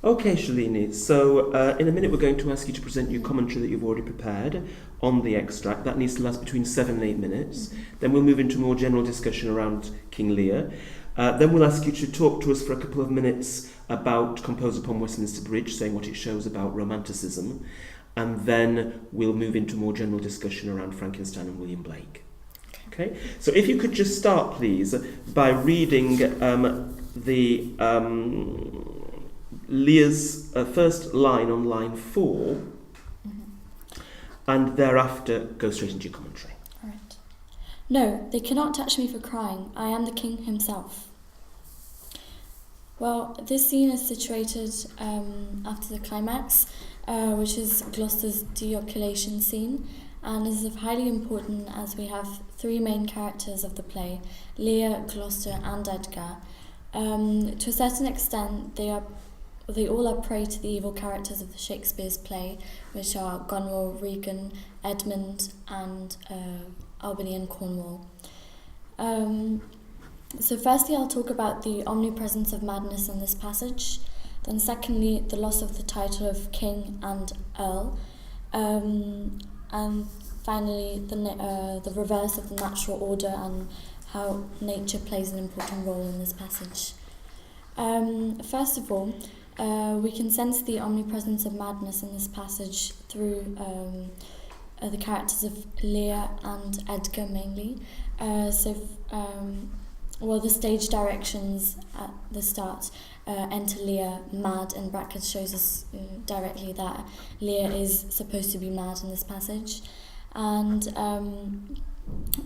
Okay, Shalini, so in a minute we're going to ask you to present your commentary that you've already prepared on the extract. That needs to last between 7 and 8 minutes. Mm-hmm. Then we'll move into more general discussion around King Lear. Then we'll ask you to talk to us for a couple of minutes about Composed upon Westminster Bridge, saying what it shows about Romanticism. And then we'll move into more general discussion around Frankenstein and William Blake. Okay, so if you could just start, please, by reading Lear's first line on line 4, and thereafter go straight into your commentary. All right. No, they cannot touch me for crying. I am the king himself. Well, this scene is situated after the climax, which is Gloucester's deoculation scene, and is of highly important as we have 3 main characters of the play, Lear, Gloucester and Edgar. To a certain extent, they all are prey to the evil characters of the Shakespeare's play, which are Goneril, Regan, Edmund and Albany and Cornwall. So firstly, I'll talk about the omnipresence of madness in this passage. Then secondly, the loss of the title of King and Earl. And finally, the reverse of the natural order and how nature plays an important role in this passage. First of all, we can sense the omnipresence of madness in this passage through the characters of Lear and Edgar mainly. The stage directions at the start, enter Lear mad, in brackets shows us directly that Lear is supposed to be mad in this passage. And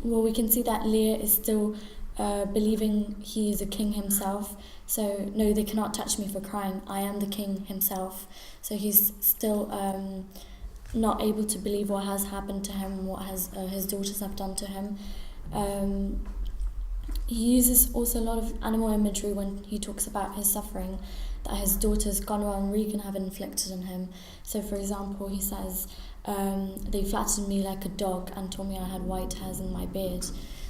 we can see that Lear is still believing he is a king himself. So, no, they cannot touch me for crying. I am the king himself. So he's still not able to believe what has happened to him, what his daughters have done to him. He uses also a lot of animal imagery when he talks about his suffering that his daughters Goneril and Regan have inflicted on him. So, for example, he says, they flattered me like a dog and told me I had white hairs in my beard.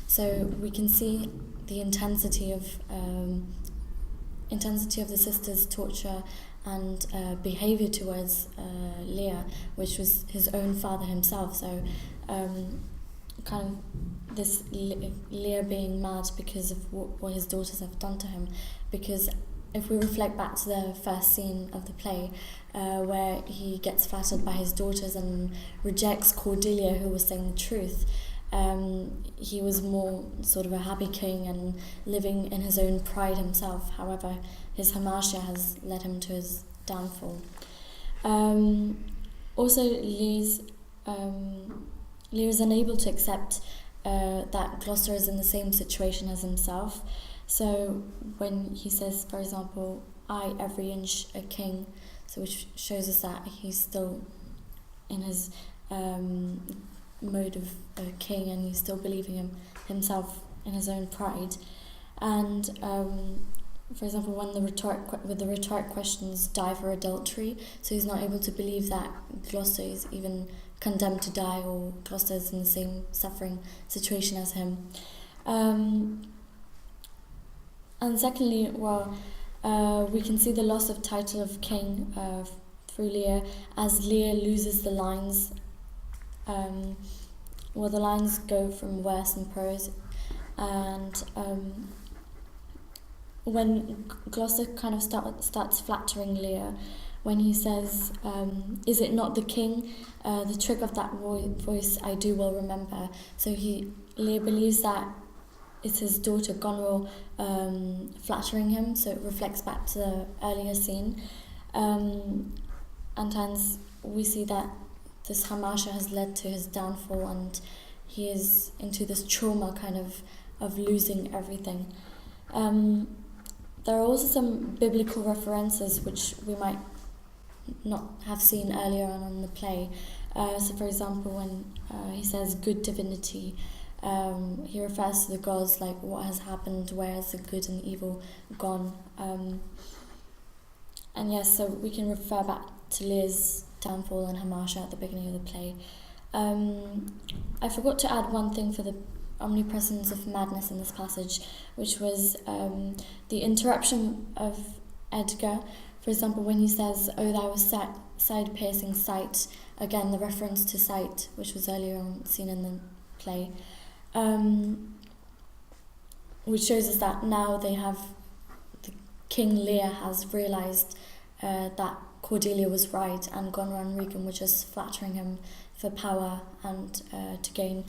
So we can see the intensity of the sisters' torture and behaviour towards Lear, which was his own father himself. So kind of this Lear being mad because of what his daughters have done to him. Because if we reflect back to the first scene of the play, where he gets flattered by his daughters and rejects Cordelia, who was saying the truth, he was more sort of a happy king and living in his own pride himself. However, his hamartia has led him to his downfall. Also, Lear is unable to accept that Gloucester is in the same situation as himself. So when he says, for example, I every inch a king, so which shows us that he's still in his mode of a king, and he's still believing himself in his own pride. And for example, when the rhetoric questions die for adultery, so he's not able to believe that Gloucester is even condemned to die, or Gloucester is in the same suffering situation as him. And secondly, we can see the loss of title of king through Lear, as Lear loses the lines. The lines go from verse and prose, and when Gloucester kind of starts flattering Lear, when he says, is it not the king? The trick of that voice I do well remember. So Lear believes that it's his daughter Goneril flattering him, so it reflects back to the earlier scene. And hence we see that this hamartia has led to his downfall, and he is into this trauma kind of losing everything. There are also some biblical references which we might not have seen earlier on in the play. So for example, when he says good divinity, he refers to the gods, like what has happened, where is the good and the evil gone. And yes, so we can refer back to Lear's downfall and hamartia at the beginning of the play. I forgot to add one thing for the omnipresence of madness in this passage, which was the interruption of Edgar for example, when he says, "Oh, thou side-piercing sight," again, the reference to sight, which was earlier on seen in the play, which shows us that now King Lear has realised that Cordelia was right and Goneril and Regan were just flattering him for power and to gain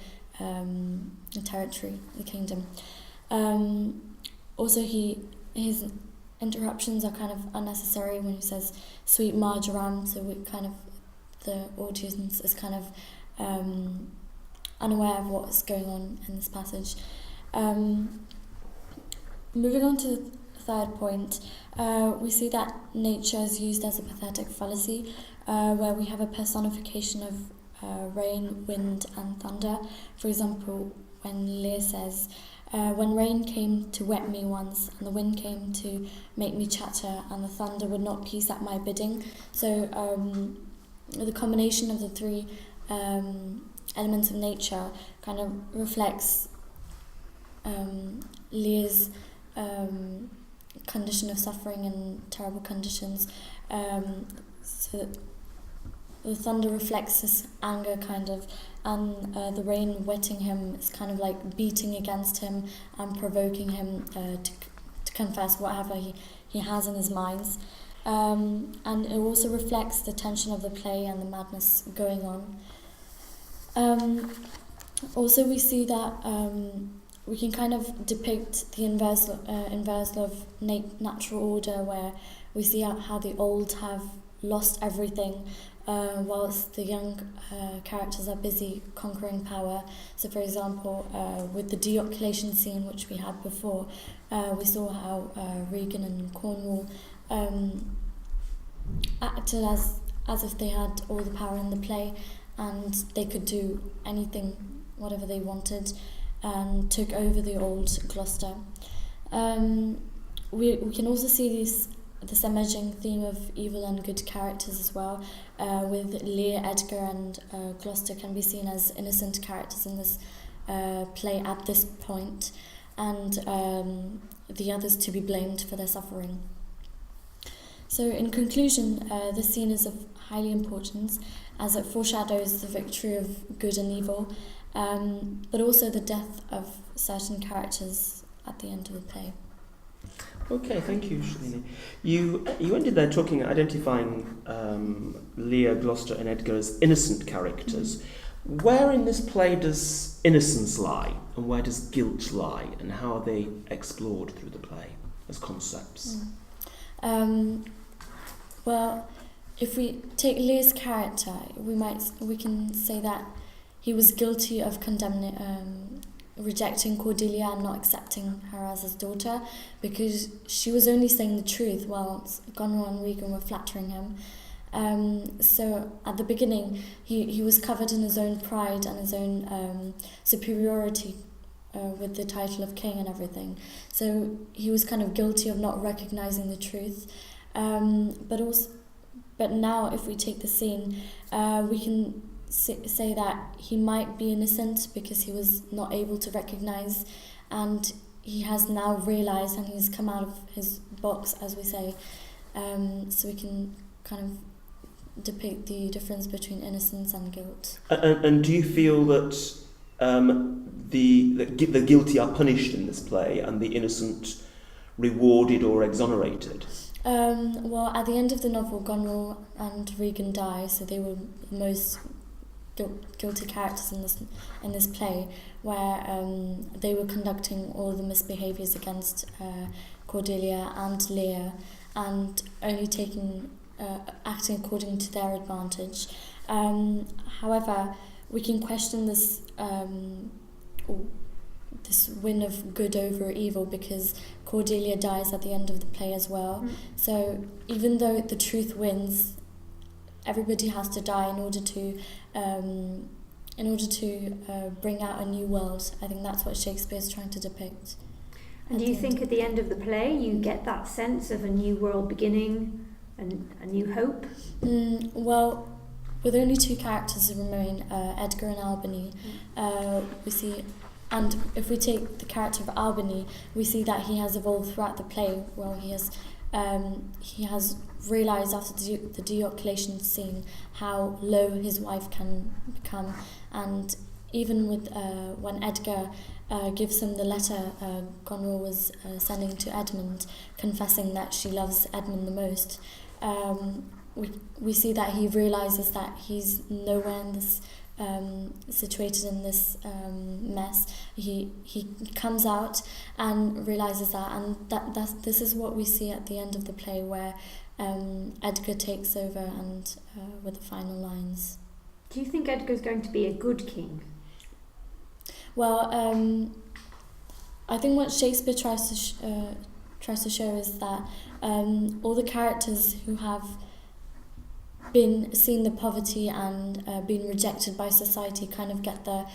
territory, the kingdom. Also, his interruptions are kind of unnecessary when he says "sweet marjoram," so the audience is kind of unaware of what's going on in this passage. Moving on to the third point, we see that nature is used as a pathetic fallacy, where we have a personification of rain, wind and thunder. For example, when Lear says, "When rain came to wet me once, and the wind came to make me chatter, and the thunder would not peace at my bidding." So the combination of the three elements of nature kind of reflects Lear's condition of suffering and terrible conditions. So the thunder reflects his anger and the rain wetting him is kind of like beating against him and provoking him to confess whatever he has in his mind. And it also reflects the tension of the play and the madness going on. Also, we see that we can kind of depict the inverse of natural order, where we see how the old have lost everything, whilst the young characters are busy conquering power. So, for example, with the deoculation scene, which we had before, we saw how Regan and Cornwall acted as if they had all the power in the play, and they could do anything, whatever they wanted, and took over the old Gloucester. We can also see this emerging theme of evil and good characters as well, with Lear, Edgar and Gloucester can be seen as innocent characters in this play at this point, and the others to be blamed for their suffering. So in conclusion, this scene is of highly importance as it foreshadows the victory of good and evil, but also the death of certain characters at the end of the play. Okay, thank you, Shalini. You ended there identifying Lear, Gloucester and Edgar as innocent characters. Where in this play does innocence lie and where does guilt lie, and how are they explored through the play as concepts? Well, if we take Lear's character, we can say that he was guilty of rejecting Cordelia and not accepting her as his daughter, because she was only saying the truth whilst Goneril and Regan were flattering him. So at the beginning, he was covered in his own pride and his own superiority with the title of king and everything. So he was kind of guilty of not recognizing the truth. But now, if we take the scene, we can say that he might be innocent because he was not able to recognize, and he has now realized and he's come out of his box, as we say. So we can kind of depict the difference between innocence and guilt. And do you feel that the guilty are punished in this play and the innocent rewarded or exonerated? Well, at the end of the novel, Goneril and Regan die, so they were the most guilty characters in this play, where they were conducting all the misbehaviours against Cordelia and Lear, and only acting according to their advantage. However, we can question this win of good over evil, because Cordelia dies at the end of the play as well. So even though the truth wins, everybody has to die in order to bring out a new world. I think that's what Shakespeare's trying to depict. And do you think at the end of the play you get that sense of a new world beginning and a new hope? Well, with only two characters who remain, Edgar and Albany, we see. And if we take the character of Albany, we see that he has evolved throughout the play. Well, he has he has realised after the deoculation scene how low his wife can become, and even with when Edgar gives him the letter Goneril was sending to Edmund, confessing that she loves Edmund the most, we see that he realises that he's nowhere in this situated in this mess. He comes out and realises that, and this is what we see at the end of the play, where Edgar takes over and with the final lines. Do you think Edgar's going to be a good king? Well, I think what Shakespeare tries to show is that all the characters who have seen the poverty and been rejected by society kind of get the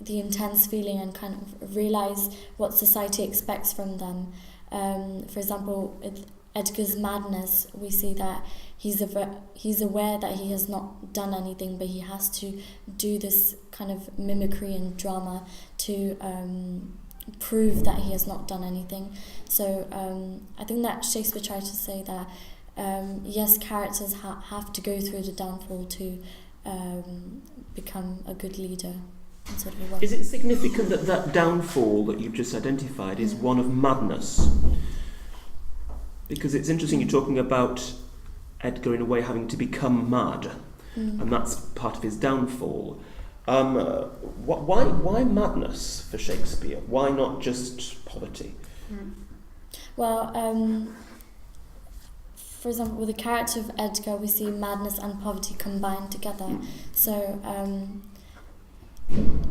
intense feeling and kind of realise what society expects from them. For example, with Edgar's madness, we see that he's aware that he has not done anything, but he has to do this kind of mimicry and drama to prove that he has not done anything. So I think that Shakespeare tried to say that yes, characters have to go through the downfall to become a good leader. Sort of a way. Is it significant that downfall that you've just identified is one of madness? Because it's interesting you're talking about Edgar in a way having to become mad, and that's part of his downfall. Why madness for Shakespeare? Why not just poverty? Well, for example, with the character of Edgar, we see madness and poverty combined together. So,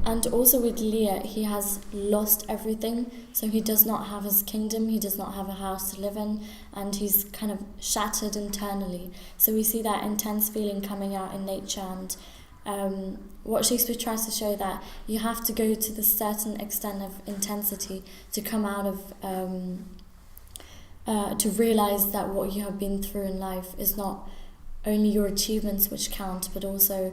and also with Lear, he has lost everything. So he does not have his kingdom, he does not have a house to live in, and he's kind of shattered internally. So we see that intense feeling coming out in nature, and what Shakespeare tries to show that you have to go to this certain extent of intensity to come out of to realise that what you have been through in life is not only your achievements which count, but also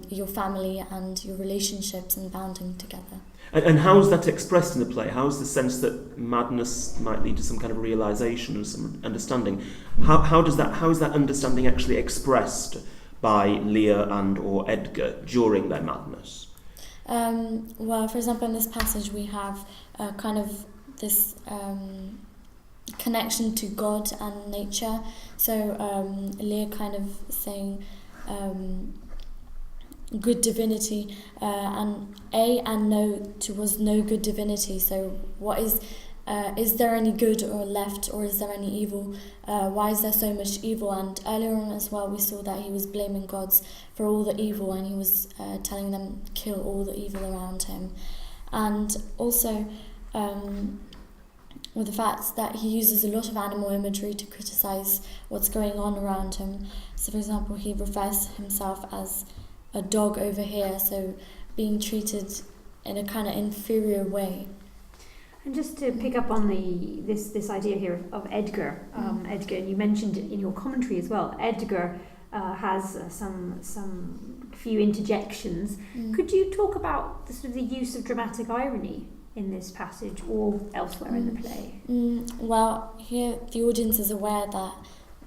your family and your relationships and bounding together. And how is that expressed in the play? How is the sense that madness might lead to some kind of realisation or some understanding? How is that understanding actually expressed by Lear and or Edgar during their madness? Well, for example, in this passage we have kind of this connection to God and nature. So Lear kind of saying good divinity, and no was no good divinity. So what is there any good or left, or is there any evil? Why is there so much evil? And earlier on as well, we saw that he was blaming gods for all the evil, and he was telling them kill all the evil around him. And also with the fact that he uses a lot of animal imagery to criticise what's going on around him. So for example, he refers to himself as a dog over here, so being treated in a kind of inferior way. And just to pick up on this idea here of Edgar, Edgar, and you mentioned in your commentary as well, Edgar has some few interjections. Could you talk about the sort of the use of dramatic irony in this passage or elsewhere in the play? Well, here the audience is aware that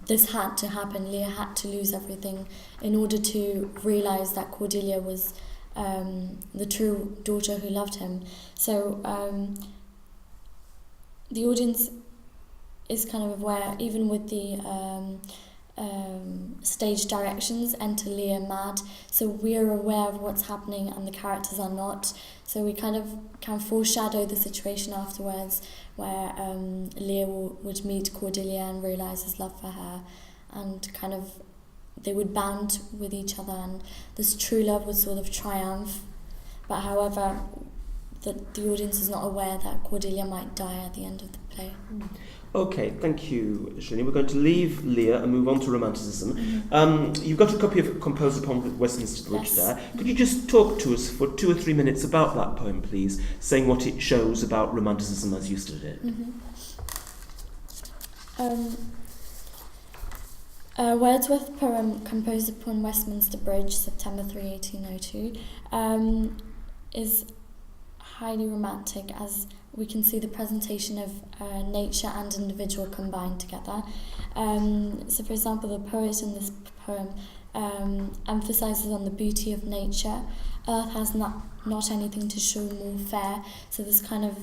this had to happen. Lear had to lose everything in order to realise that Cordelia was the true daughter who loved him. So the audience is kind of aware, even with the stage directions, enter Lear mad. So we are aware of what's happening and the characters are not. So we kind of can foreshadow the situation afterwards, where Lear would meet Cordelia and realise his love for her, and kind of they would bond with each other, and this true love would sort of triumph. But however, the audience is not aware that Cordelia might die at the end of the play. Okay, thank you, Shani. We're going to leave Lear and move on to Romanticism. You've got a copy of Composed Upon Westminster Bridge there. Could you just talk to us for 2 or 3 minutes about that poem, please, saying what it shows about Romanticism as you studied it? Wordsworth's poem Composed Upon Westminster Bridge, September 3, 1802, highly romantic, as we can see the presentation of nature and individual combined together. So for example, the poet in this poem emphasises on the beauty of nature. Earth has not anything to show more fair, so this kind of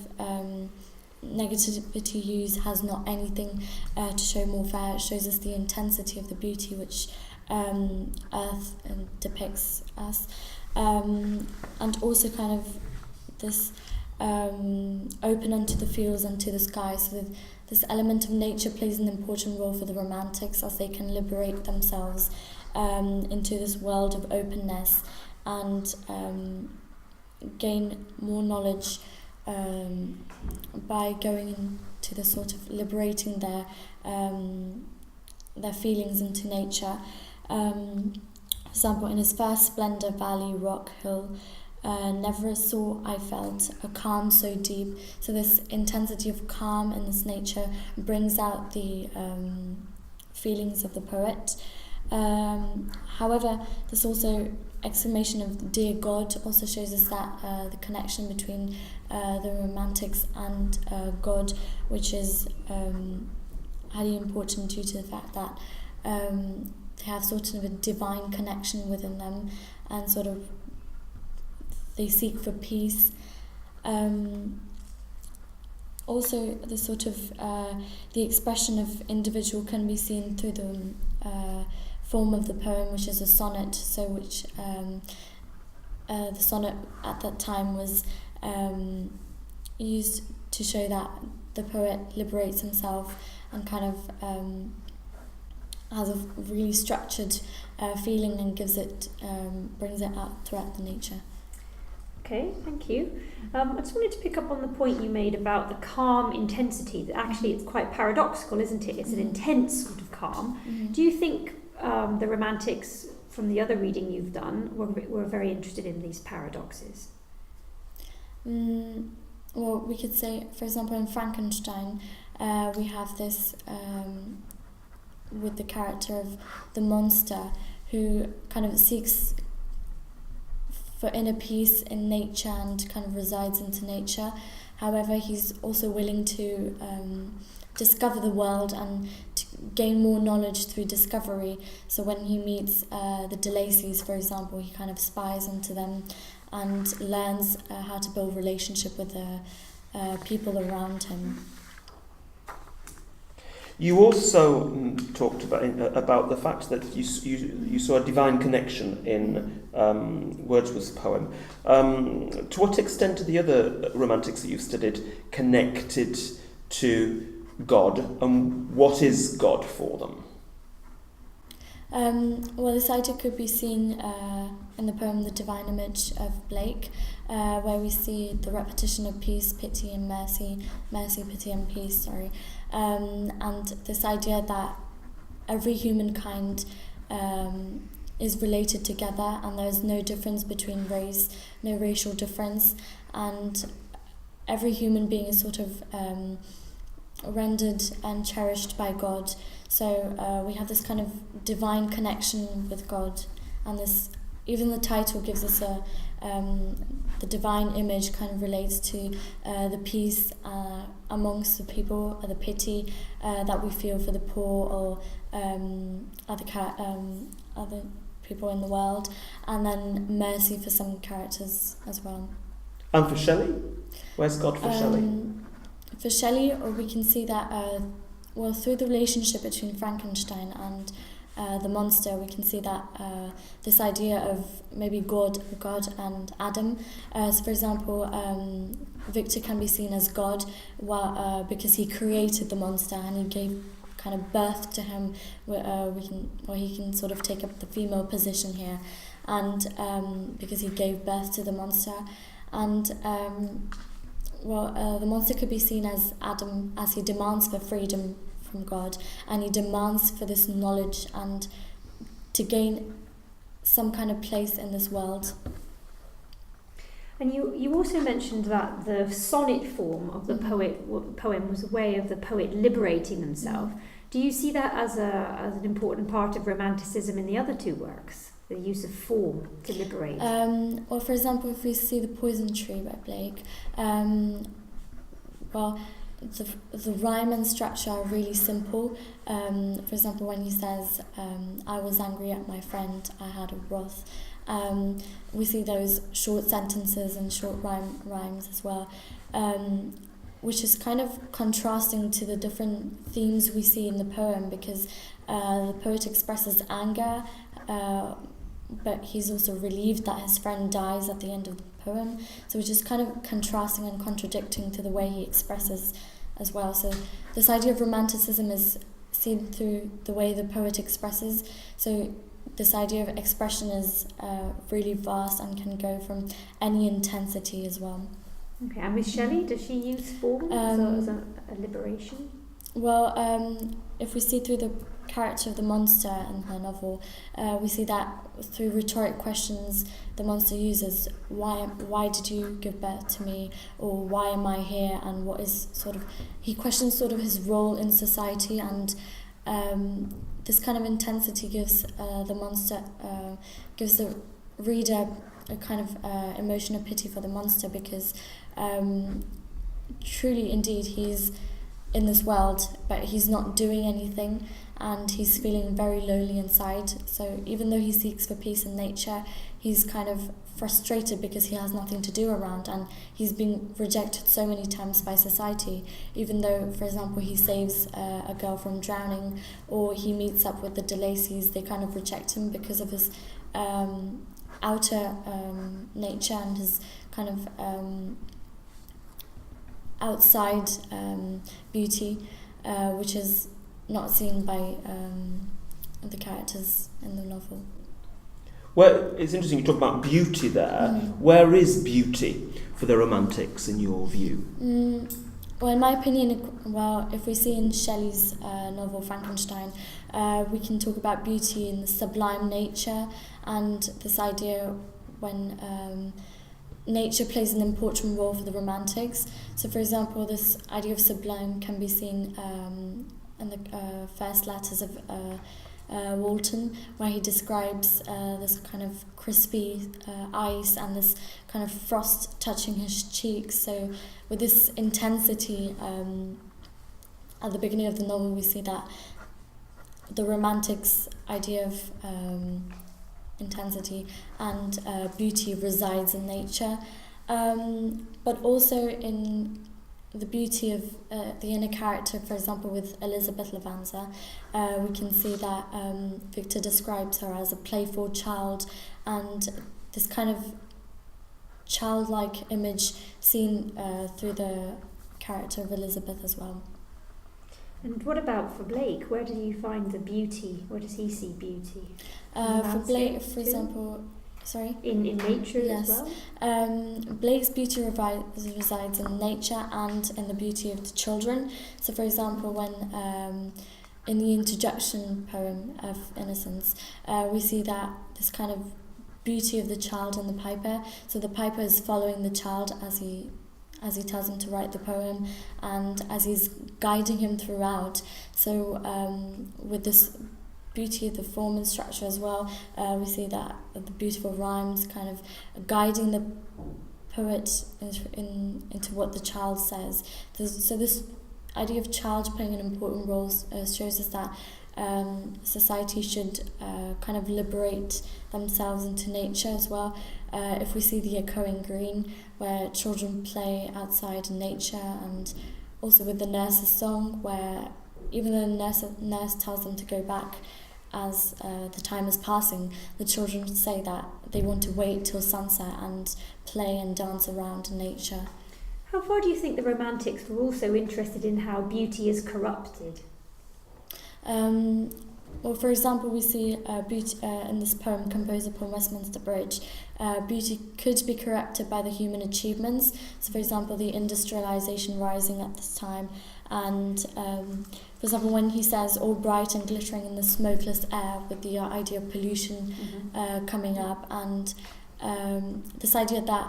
negativity used has not anything to show more fair. It shows us the intensity of the beauty which Earth depicts us, and also kind of this open unto the fields and to the sky. So this element of nature plays an important role for the Romantics, as they can liberate themselves into this world of openness and gain more knowledge by going into the sort of liberating their feelings into nature. For example, in his first splendour, valley, rock, hill, never saw I felt a calm so deep. So this intensity of calm in this nature brings out the feelings of the poet. However, this also exclamation of "Dear God" also shows us that the connection between the Romantics and God, which is highly important due to the fact that they have sort of a divine connection within them, and sort of they seek for peace. Also, the sort of the expression of individual can be seen through the form of the poem, which is a sonnet. So, which the sonnet at that time was used to show that the poet liberates himself and kind of has a really structured feeling and brings it out throughout the nature. Okay, thank you. I just wanted to pick up on the point you made about the calm intensity. That actually, it's quite paradoxical, isn't it? It's an intense sort of calm. Mm-hmm. Do you think the Romantics, from the other reading you've done, were very interested in these paradoxes? Well, we could say, for example, in Frankenstein, we have this with the character of the monster who kind of seeks for inner peace in nature and kind of resides into nature. However, he's also willing to discover the world and to gain more knowledge through discovery. So when he meets the de Lacys, for example, he kind of spies onto them and learns how to build relationship with the people around him. You also talked about the fact that you saw a divine connection in Wordsworth's poem. To what extent are the other Romantics that you've studied connected to God, and what is God for them? Well, this idea could be seen in the poem The Divine Image of Blake, where we see the repetition of peace, pity and mercy, pity and peace, and this idea that every humankind is related together and there's no difference between race, no racial difference, and every human being is sort of rendered and cherished by God. So we have this kind of divine connection with God, and this, even the title gives us the divine image kind of relates to the peace amongst the people, or the pity that we feel for the poor or other people in the world, and then mercy for some characters as well. And for Shelley? Where's God for Shelley? For Shelley, we can see that through the relationship between Frankenstein and the monster, we can see that this idea of maybe God and Adam. So for example, Victor can be seen as God because he created the monster and he gave kind of birth to him, where he can sort of take up the female position here, and because he gave birth to the monster. And the monster could be seen as Adam, as he demands for freedom from God, and he demands for this knowledge and to gain some kind of place in this world. And you also mentioned that the sonnet form of the poem was a way of the poet liberating himself. Do you see that as an important part of Romanticism in the other two works? the use of form to liberate? Or for example, if we see The Poison Tree by Blake, well, the rhyme and structure are really simple. For example, when he says, I was angry at my friend, I had a wrath. We see those short sentences and short rhymes as well, which is kind of contrasting to the different themes we see in the poem, because the poet expresses anger, but he's also relieved that his friend dies at the end of the poem, so which is kind of contrasting and contradicting to the way he expresses as well. So this idea of romanticism is seen through the way the poet expresses. So this idea of expression is really vast and can go from any intensity as well. Okay, and with Shelley, does she use form as a liberation? Well, if we see through the character of the monster in her novel, we see that through rhetoric questions the monster uses, why did you give birth to me, or why am I here, and what is sort of, he questions sort of his role in society, and this kind of intensity gives the monster, gives the reader a kind of emotion of pity for the monster, because truly indeed he's in this world, but he's not doing anything, and he's feeling very lonely inside. So even though he seeks for peace in nature, he's kind of frustrated because he has nothing to do around, and he's been rejected so many times by society. Even though, for example, he saves a girl from drowning, or he meets up with the de Lacys, they kind of reject him because of his outer nature and his kind of outside beauty, which is not seen by the characters in the novel. Well, it's interesting you talk about beauty there. Where is beauty for the Romantics in your view? Well, in my opinion, if we see in Shelley's novel Frankenstein, we can talk about beauty in the sublime nature, and this idea when nature plays an important role for the Romantics. So, for example, this idea of sublime can be seen in the first letters of Walton, where he describes this kind of crispy ice and this kind of frost touching his cheeks. So with this intensity, at the beginning of the novel, we see that the Romantics' idea of intensity and beauty resides in nature, but also in the beauty of the inner character. For example, with Elizabeth Lavanza, we can see that Victor describes her as a playful child, and this kind of childlike image seen through the character of Elizabeth as well. And what about for Blake? Where do you find the beauty? Where does he see beauty? For Blake, for example, in nature yes. As well? Blake's beauty resides in nature and in the beauty of the children. So, for example, when in the introduction poem of Innocence, we see that this kind of beauty of the child and the piper. So the piper is following the child as he tells him to write the poem, and as he's guiding him throughout. So with this beauty of the form and structure as well, we see that the beautiful rhymes kind of guiding the poet into what the child says. So this idea of child playing an important role shows us that society should kind of liberate themselves into nature as well. If we see the echoing green, where children play outside in nature, and also with the nurse's song, where even though the nurse tells them to go back as the time is passing, the children say that they want to wait till sunset and play and dance around in nature. How far do you think the Romantics were also interested in how beauty is corrupted? Well, for example, we see beauty in this poem composed upon Westminster Bridge. Beauty could be corrupted by the human achievements. So, for example, the industrialization rising at this time, and for example, when he says all bright and glittering in the smokeless air, with the idea of pollution coming up, and this idea that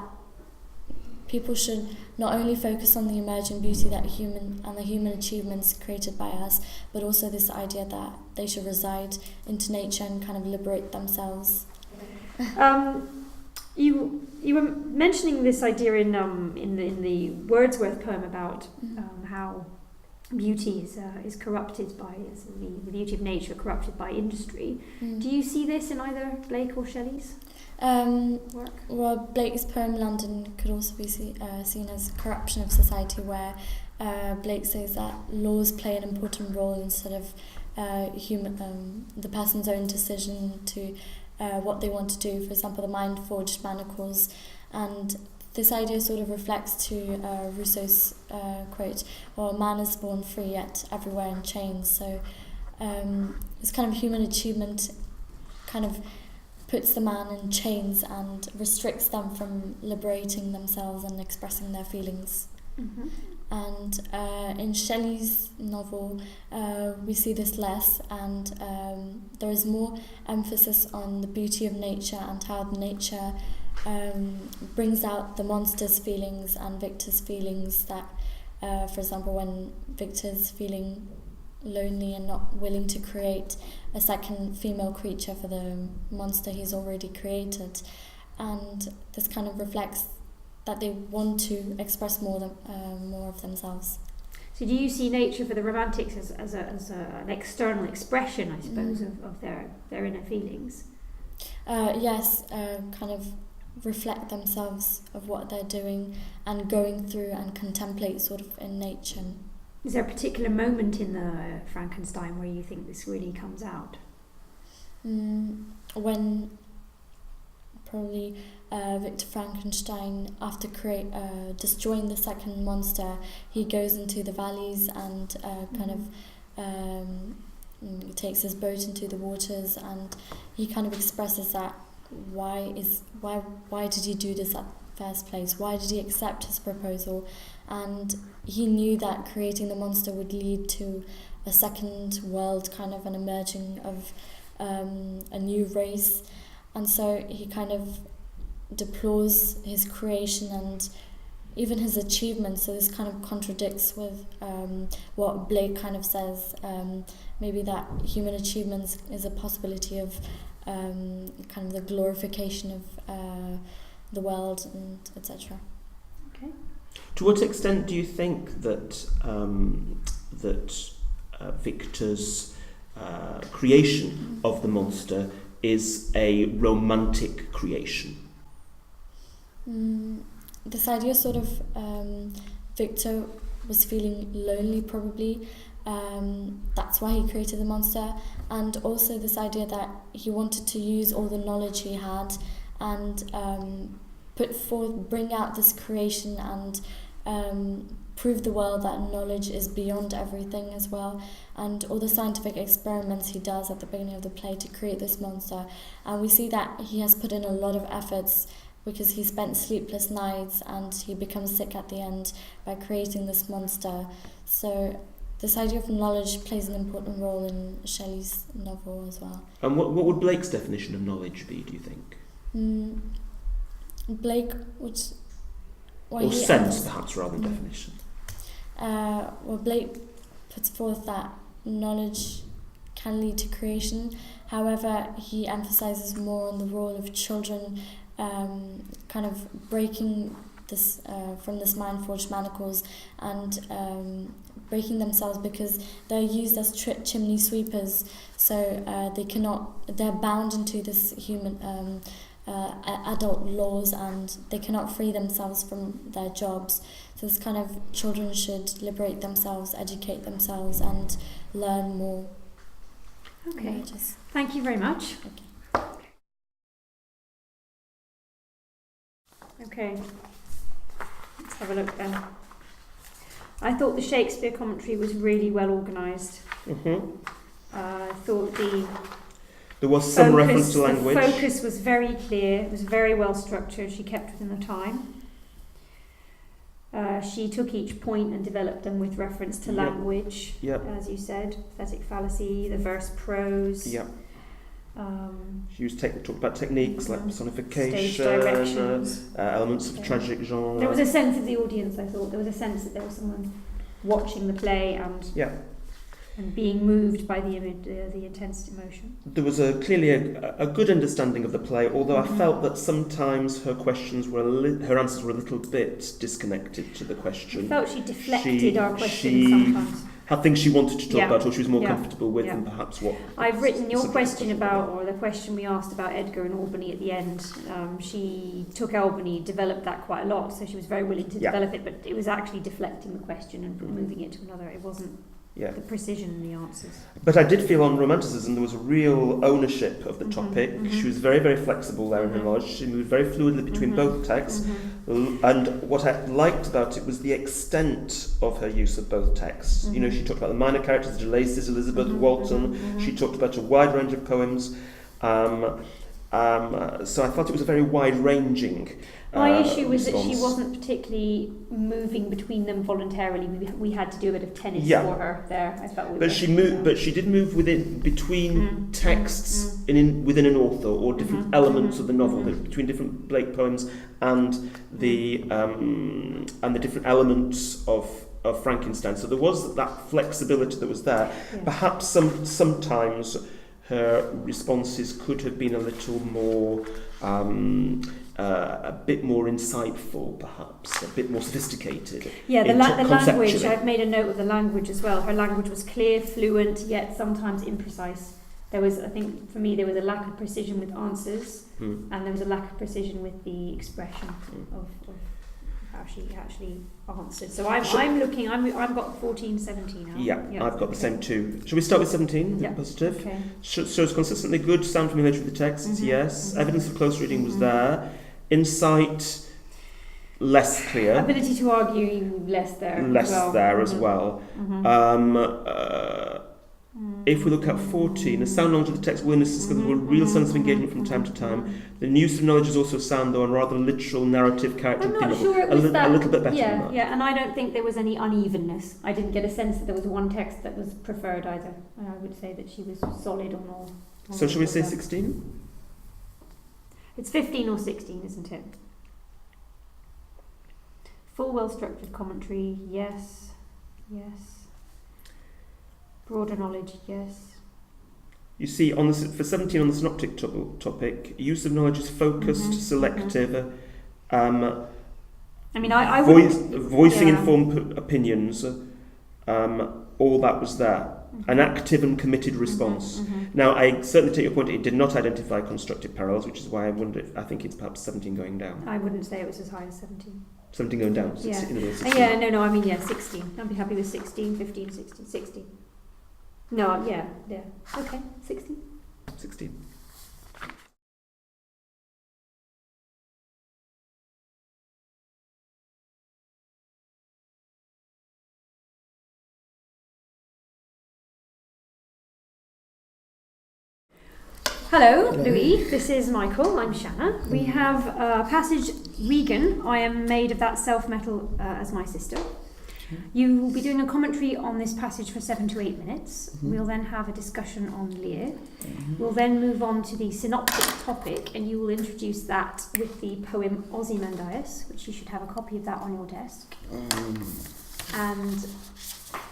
people should not only focus on the emerging beauty that the human achievements created by us, but also this idea that they should reside into nature and kind of liberate themselves. You were mentioning this idea in the Wordsworth poem about how beauty is corrupted by the beauty of nature corrupted by industry. Do you see this in either Blake or Shelley's work? Well, Blake's poem London could also be seen as corruption of society, where Blake says that laws play an important role instead of the person's own decision to what they want to do. For example, the mind-forged manacles, and this idea sort of reflects to Rousseau's quote, well, man is born free yet everywhere in chains. So this kind of human achievement kind of puts the man in chains and restricts them from liberating themselves and expressing their feelings. Mm-hmm. And in Shelley's novel, we see this less, and there is more emphasis on the beauty of nature and how nature brings out the monster's feelings and Victor's feelings. That, for example, when Victor's feeling lonely and not willing to create a second female creature for the monster he's already created, and this kind of reflects that they want to express more of themselves. So do you see nature for the Romantics as an external expression, I suppose, of their inner feelings? Yes, kind of reflect themselves of what they're doing and going through and contemplate sort of in nature. Is there a particular moment in the Frankenstein where you think this really comes out? When probably Victor Frankenstein, after destroying the second monster, he goes into the valleys and takes his boat into the waters, and he kind of expresses that why did he do this at first place? Why did he accept his proposal? And he knew that creating the monster would lead to a second world, kind of an emerging of a new race. And so he kind of deplores his creation and even his achievements. So this kind of contradicts with what Blake kind of says, maybe that human achievements is a possibility of kind of the glorification of the world, and etc. Okay. To what extent do you think that Victor's creation of the monster is a romantic creation? This idea sort of Victor was feeling lonely, probably. That's why he created the monster, and also this idea that he wanted to use all the knowledge he had and bring out this creation and prove the world that knowledge is beyond everything as well, and all the scientific experiments he does at the beginning of the play to create this monster. And we see that he has put in a lot of efforts because he spent sleepless nights and he becomes sick at the end by creating this monster. So this idea of knowledge plays an important role in Shelley's novel as well. And what would Blake's definition of knowledge be, do you think? Blake would... Or sense, perhaps, rather than definition. Well, Blake puts forth that knowledge can lead to creation. However, he emphasises more on the role of children kind of breaking this from this mind-forged manacles and breaking themselves, because they're used as chimney sweepers, so they're bound into this human adult laws, and they cannot free themselves from their jobs. So this kind of children should liberate themselves, educate themselves, and learn more. Okay, thank you very much. Okay, let's have a look then. I thought the Shakespeare commentary was really well organised. I thought there was some reference to language. The focus was very clear, it was very well structured, she kept within the time. She took each point and developed them with reference to language, as you said, pathetic fallacy, the verse prose. She talked about techniques like personification, elements of tragic genre. There was a sense of the audience, I thought. There was a sense that there was someone watching the play and... and being moved by the intense emotion. There was clearly a good understanding of the play, although I felt that sometimes her questions were her answers were a little bit disconnected to the question. I felt she deflected our questions sometimes. Had things she wanted to talk about, or she was more comfortable with than perhaps what. I've written your question about, or the question we asked about Edgar and Albany at the end. She took Albany, developed that quite a lot, so she was very willing to develop it, but it was actually deflecting the question and moving it to another. It wasn't the precision in the answers. But I did feel on romanticism there was a real ownership of the topic. She was very, very flexible there in her knowledge. She moved very fluidly between both texts. And what I liked about it was the extent of her use of both texts. You know, she talked about the minor characters, the Delaces, Elizabeth, Walton. She talked about a wide range of poems. So I thought it was a very wide-ranging My issue was response. that she wasn't particularly moving between them voluntarily. We had to do a bit of tennis for her there. I felt but she did move between texts within an author, or different elements of the novel, between different Blake poems and the different elements of Frankenstein. So there was that flexibility that was there. Perhaps sometimes her responses could have been a little more, a bit more insightful, perhaps, a bit more sophisticated. Yeah, the language, I've made a note of the language as well. Her language was clear, fluent, yet sometimes imprecise. There was, I think, for me, there was a lack of precision with answers, and there was a lack of precision with the expression of how she actually answered. So I've got 14, 17 now. Yeah, I've got the same too. Shall we start with 17? Yeah. Positive. Okay. Shows consistently good sound familiarity with the texts, yes. Evidence of close reading was there. Insight, less clear. Ability to argue, less there. As well. If we look at 14, a sound knowledge of the text, willingness to discover a real sense of engagement from time to time. The use of knowledge is also sound, though, and rather literal narrative character. I'm not sure it was a little bit better than that. Yeah, and I don't think there was any unevenness. I didn't get a sense that there was one text that was preferred either. I would say that she was solid on all. So shall we say 16? It's 15 or 16, isn't it? Full, well-structured commentary, yes. Broader knowledge, yes. You see, for 17 on the synoptic topic, use of knowledge is focused, selective. Voicing informed opinions. All that was there. An active and committed response. Now, I certainly take your point. It did not identify constructive parallels, which is why I think it's perhaps 17 going down. I wouldn't say it was as high as 17. 17 going down. 16. 16. Yeah, 16. I'd be happy with 16, 15, 16, 16. No, yeah. Okay, 16. 16. Hello, Louis. This is Michael. I'm Shanna. We have passage Regan. I am made of that self-metal as my sister. You will be doing a commentary on this passage for 7 to 8 minutes. We'll then have a discussion on Lear. We'll then move on to the synoptic topic, and you will introduce that with the poem Ozymandias, which you should have a copy of that on your desk. And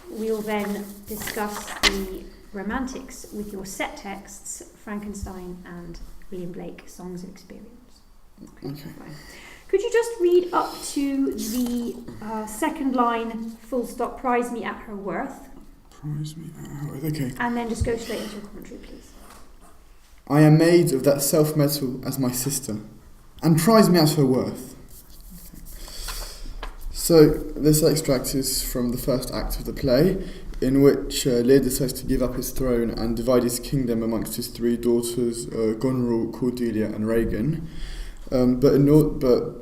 we'll then discuss the romantics with your set texts, Frankenstein and William Blake, Songs of Experience. Okay. Right. Could you just read up to the second line, full stop, prize me at her worth? Prize me at her worth, okay. And then just go straight into your commentary, please. I am made of that self-metal as my sister, and prize me at her worth. Okay. So, this extract is from the first act of the play, in which Lear decides to give up his throne and divide his kingdom amongst his 3 daughters, Goneril, Cordelia and Regan. But in order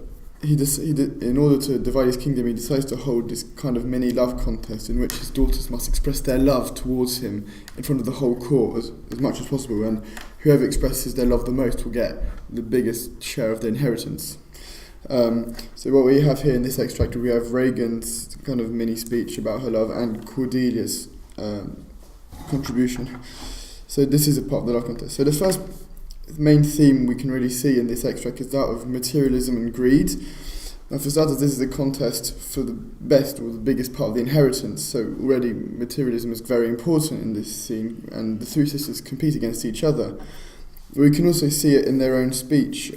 to divide his kingdom, he decides to hold this kind of mini love contest in which his daughters must express their love towards him in front of the whole court as much as possible, and whoever expresses their love the most will get the biggest share of the inheritance. So what we have here in this extract, we have Regan's kind of mini speech about her love and Cordelia's contribution. So this is a part of the love contest. So the first main theme we can really see in this extract is that of materialism and greed. Now, for starters, this is a contest for the best or the biggest part of the inheritance, so already materialism is very important in this scene, and the three sisters compete against each other. We can also see it in their own speech.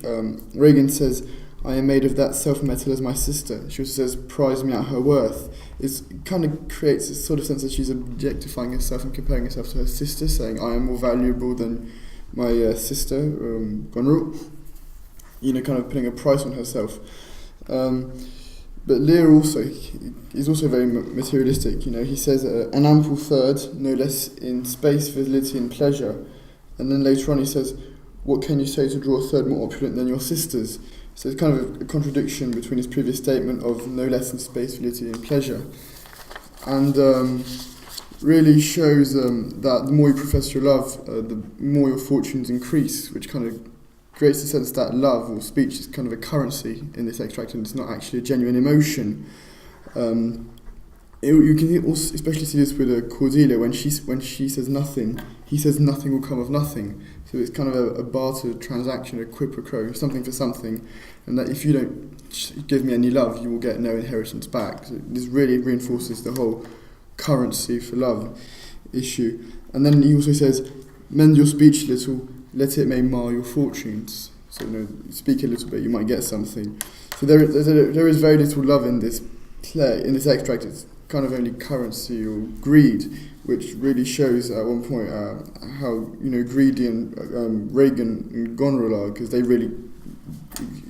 Regan says, "I am made of that self-metal as my sister." She also says, "Prize me at her worth." It kind of creates a sort of sense that she's objectifying herself and comparing herself to her sister, saying, "I am more valuable than my sister, Gonru." Kind of putting a price on herself. But Lear is also very materialistic. He says an ample third, no less in space, virility and pleasure. And then later on he says, "What can you say to draw a third more opulent than your sisters?" So it's kind of a contradiction between his previous statement of no less in space, virility and pleasure. And really shows that the more you profess your love, the more your fortunes increase, which kind of creates the sense that love or speech is kind of a currency in this extract, and it's not actually a genuine emotion. You can also especially see this with Cordelia when she says nothing, he says nothing will come of nothing. So it's kind of a barter transaction, a quid pro quo, something for something, and that if you don't give me any love, you will get no inheritance back. So this really reinforces the whole currency for love issue. And then he also says, "Mend your speech a little, let it may mar your fortunes." So speak a little bit, you might get something. So there is very little love in this play, in this extract. It's kind of only currency or greed, which really shows at one point how greedy and Regan and Goneril are, because they really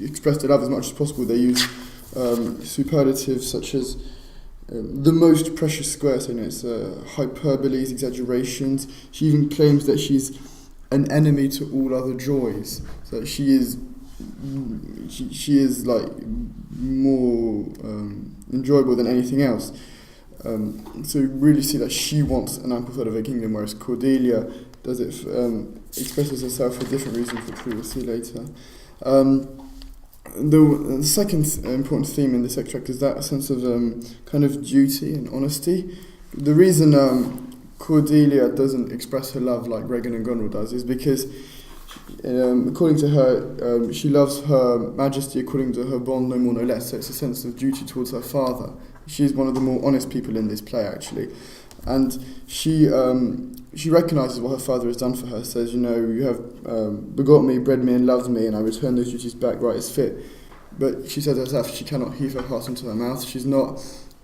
express their love as much as possible. They use superlatives such as the most precious square, so it's hyperboles, exaggerations. She even claims that she's an enemy to all other joys. So she is like more enjoyable than anything else. So you really see that she wants an ample third of her kingdom, whereas Cordelia does it expresses herself for different reasons, which we will see later. The second important theme in this extract is that sense of kind of duty and honesty. The reason Cordelia doesn't express her love like Regan and Goneril does is because, according to her, she loves her majesty according to her bond, no more no less. So it's a sense of duty towards her father. She's one of the more honest people in this play, actually, and she recognises what her father has done for her. Says, you have begot me, bred me, and loved me, and I return those duties back right as fit. But she says herself she cannot heave her heart into her mouth. She's not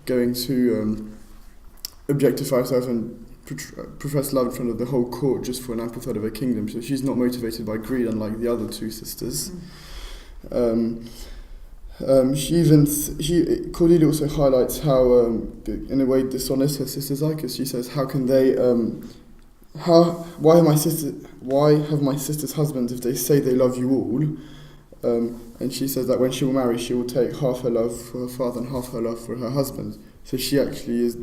going to objectify herself and profess love in front of the whole court just for an ample third of her kingdom. So she's not motivated by greed, unlike the other two sisters. Cordelia also highlights how, in a way, dishonest her sisters are, because she says, "How can they? Why have my sisters husbands if they say they love you all?" And she says that when she will marry, she will take half her love for her father and half her love for her husband. So she actually is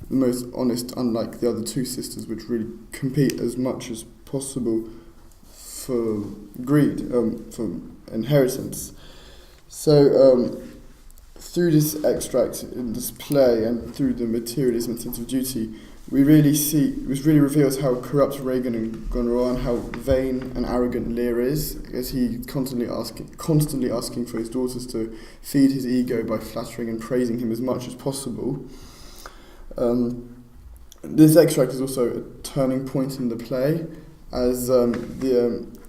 the most honest, unlike the other two sisters, which really compete as much as possible for greed, for inheritance. So through this extract in this play and through the materialism and sense of duty, we really see, which really reveals how corrupt Regan and Goneril and how vain and arrogant Lear is, as he constantly asking for his daughters to feed his ego by flattering and praising him as much as possible. This extract is also a turning point in the play, as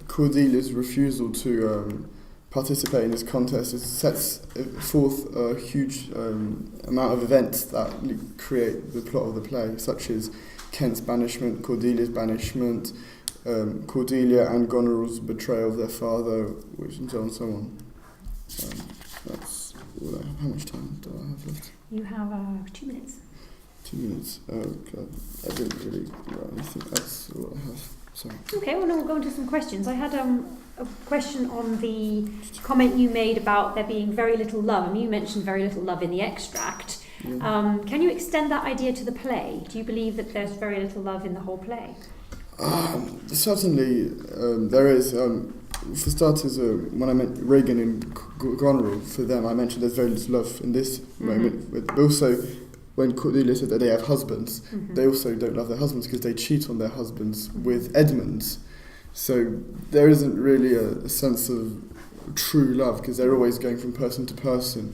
Cordelia's refusal to participate in this contest. It sets forth a huge amount of events that create the plot of the play, such as Kent's banishment, Cordelia's banishment, Cordelia and Goneril's betrayal of their father, which and so on and so on. That's all I have. How much time do I have left? You have 2 minutes. 2 minutes. Oh God, I didn't really write anything. That's all I have. Sorry. Okay, well, now we'll go into some questions. I had a question on the comment you made about there being very little love. I mean, you mentioned very little love in the extract. Yeah. Can you extend that idea to the play? Do you believe that there's very little love in the whole play? Certainly, there is. For starters, when I meant Regan and Goneril, for them, I mentioned there's very little love in this moment. But also, when Cordelia said that they have husbands, they also don't love their husbands because they cheat on their husbands with Edmunds. So there isn't really a sense of true love, because they're always going from person to person.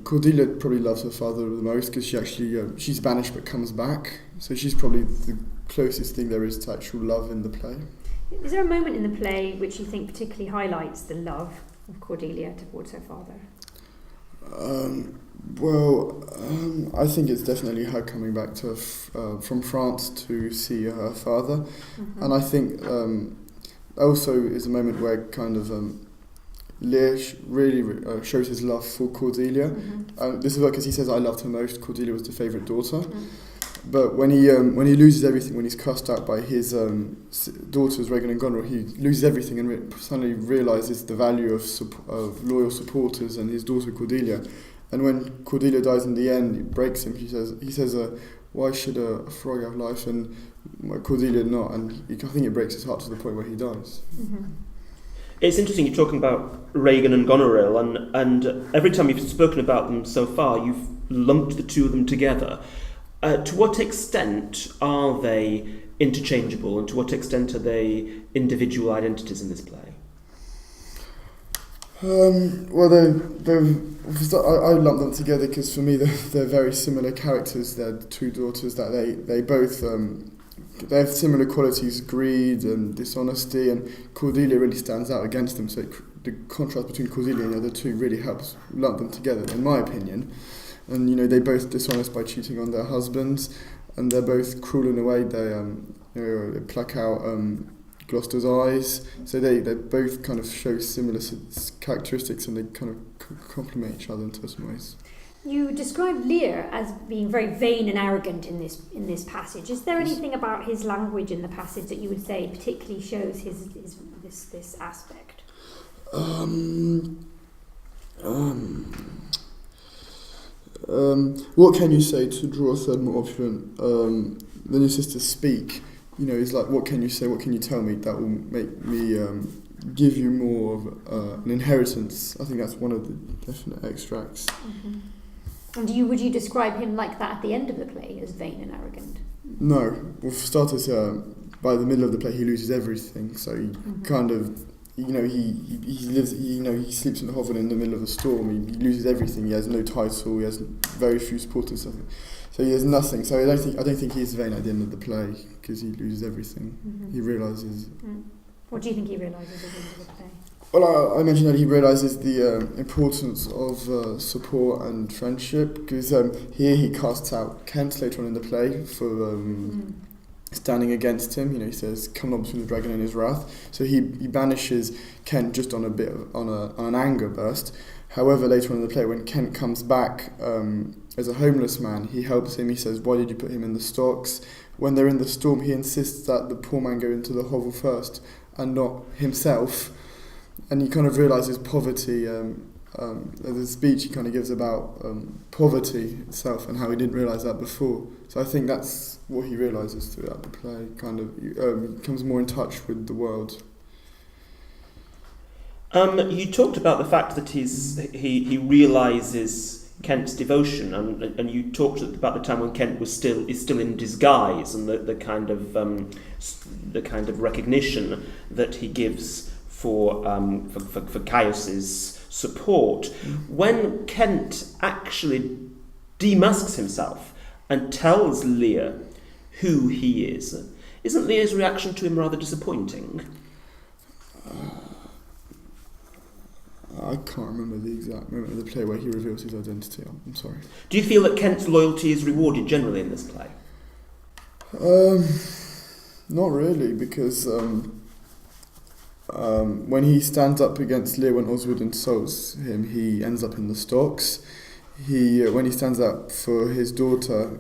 Cordelia probably loves her father the most because she's banished but comes back, so she's probably the closest thing there is to actual love in the play. Is there a moment in the play which you think particularly highlights the love of Cordelia towards her father? I think it's definitely her coming back to from France to see her father, Mm-hmm. and I think also is a moment where kind of Lear really shows his love for Cordelia. Mm-hmm. This is because he says, "I loved her most." Cordelia was the favourite daughter. Mm-hmm. But when he loses everything, when he's cast out by his daughters Regan and Goneril, he loses everything and suddenly realises the value of loyal supporters and his daughter Cordelia. And when Cordelia dies in the end, it breaks him. He says, "Why should a frog have life and Cordelia not?" And I think it breaks his heart to the point where he dies. Mm-hmm. It's interesting you're talking about Regan and Goneril, and every time you've spoken about them so far, you've lumped the two of them together. To what extent are they interchangeable, and to what extent are they individual identities in this play? I lump them together because for me they're very similar characters. They're the two daughters that they both they have similar qualities: greed and dishonesty, and Cordelia really stands out against them. So the contrast between Cordelia and the other two really helps lump them together, in my opinion. And they're both dishonest by cheating on their husbands, and they're both cruel in a way. They pluck out Gloucester's eyes, so they both kind of show similar characteristics, and they kind of complement each other in certain ways. You described Lear as being very vain and arrogant in this passage. Is there anything about his language in the passage that you would say particularly shows this aspect? What can you say to draw a third more opulent than your sisters speak? It's like, what can you say, what can you tell me that will make me give you more of an inheritance? I think that's one of the definite extracts. Mm-hmm. And would you describe him like that at the end of the play, as vain and arrogant? No. Well, for starters, by the middle of the play, he loses everything. So he kind of, he lives, he sleeps in the hovel in the middle of a storm. He loses everything. He has no title. He has very few supporters. So he has nothing. So I don't think he's vain at the end of the play because he loses everything. Mm-hmm. He realises. What do you think he realises at the end of the play? Well, I mentioned that he realises the importance of support and friendship, because here he casts out Kent later on in the play for standing against him. He says, "Come not between the dragon and his wrath." So he banishes Kent just on an anger burst. However, later on in the play, when Kent comes back as a homeless man, he helps him. He says, "Why did you put him in the stocks?" When they're in the storm, he insists that the poor man go into the hovel first and not himself. And he kind of realises poverty. The speech he kind of gives about poverty itself and how he didn't realise that before. So I think that's what he realises throughout the play. Kind of he becomes more in touch with the world. You talked about the fact that he realises Kent's devotion, and you talked about the time when Kent is still in disguise, and the kind of recognition that he gives for Caius's support. When Kent actually demasks himself and tells Lear who he is, isn't Lear's reaction to him rather disappointing? I can't remember the exact moment of the play where he reveals his identity. I'm sorry. Do you feel that Kent's loyalty is rewarded generally in this play? Not really, because when he stands up against Lear, when Oswald insults him, he ends up in the stocks. When he stands up for his daughter,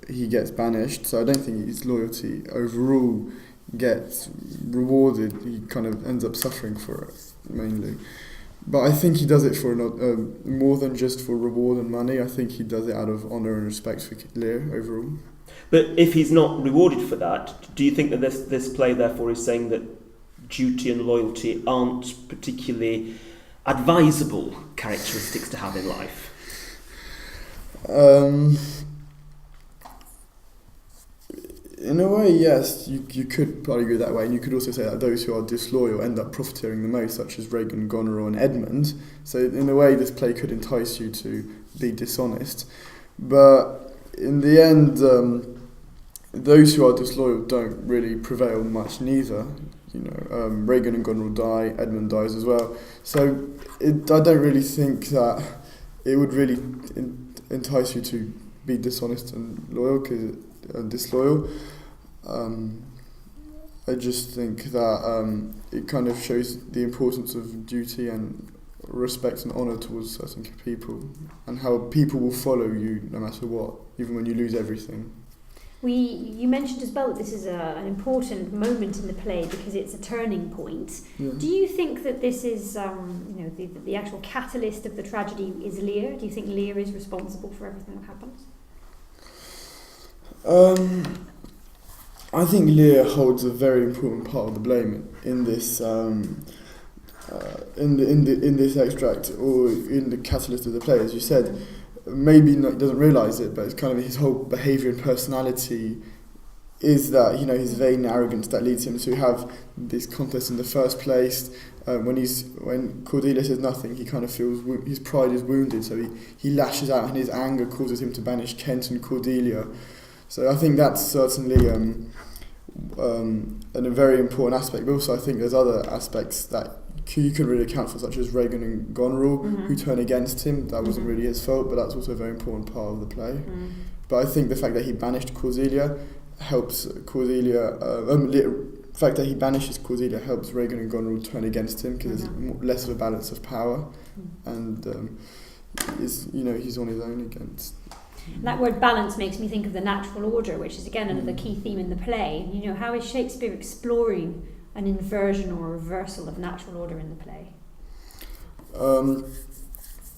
he gets banished. So I don't think his loyalty overall gets rewarded. He kind of ends up suffering for it, mainly. But I think he does it for more than just for reward and money. I think he does it out of honour and respect for Lear overall. But if he's not rewarded for that, do you think that this play therefore is saying that duty and loyalty aren't particularly advisable characteristics to have in life? In a way, yes, you could probably go that way, and you could also say that those who are disloyal end up profiteering the most, such as Regan, Goneril and Edmund. So in a way, this play could entice you to be dishonest. But in the end, those who are disloyal don't really prevail much neither. Regan and Goneril die, Edmund dies as well. So I don't really think that it would really entice you to be dishonest and disloyal. I just think that it kind of shows the importance of duty and respect and honour towards certain people, and how people will follow you no matter what, even when you lose everything. You mentioned as well that this is an important moment in the play because it's a turning point. Yeah. Do you think that this is, the actual catalyst of the tragedy is Lear? Do you think Lear is responsible for everything that happens? I think Lear holds a very important part of the blame in this in this extract, or in the catalyst of the play, as you said. Maybe doesn't realise it, but it's kind of his whole behaviour and personality is that, his vain arrogance that leads him to have this contest in the first place. When Cordelia says nothing, he kind of feels his pride is wounded, so he lashes out, and his anger causes him to banish Kent and Cordelia. So I think that's certainly a very important aspect. But also I think there's other aspects that you can really account for, such as Regan and Goneril, who turn against him. That wasn't really his fault, but that's also a very important part of the play. But I think the fact that he banished Cordelia helps Cordelia. The fact that he banishes Cordelia helps Regan and Goneril turn against him, because there's less of a balance of power, and he's on his own against. That word balance makes me think of the natural order, which is again another key theme in the play. How is Shakespeare exploring an inversion or a reversal of natural order in the play?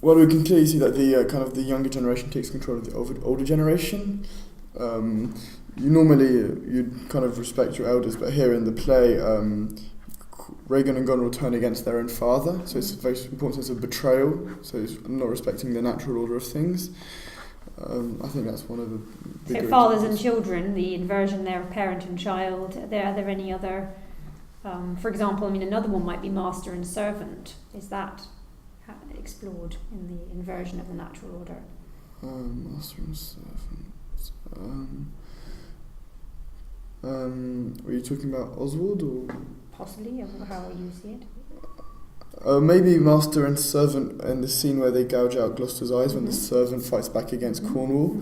Well, we can clearly see that the younger generation takes control of the older generation. You'd kind of respect your elders, but here in the play, Regan and Goneril turn against their own father, so it's a very important sense of betrayal, so it's not respecting the natural order of things. I think that's one of the big. So fathers and children, the inversion there of parent and child. Are there any other? For example, another one might be master and servant. Is that explored in the inversion of the natural order? Master and servant. Were you talking about Oswald or? Possibly, or how you see it? Maybe master and servant in the scene where they gouge out Gloucester's eyes when the servant fights back against Cornwall,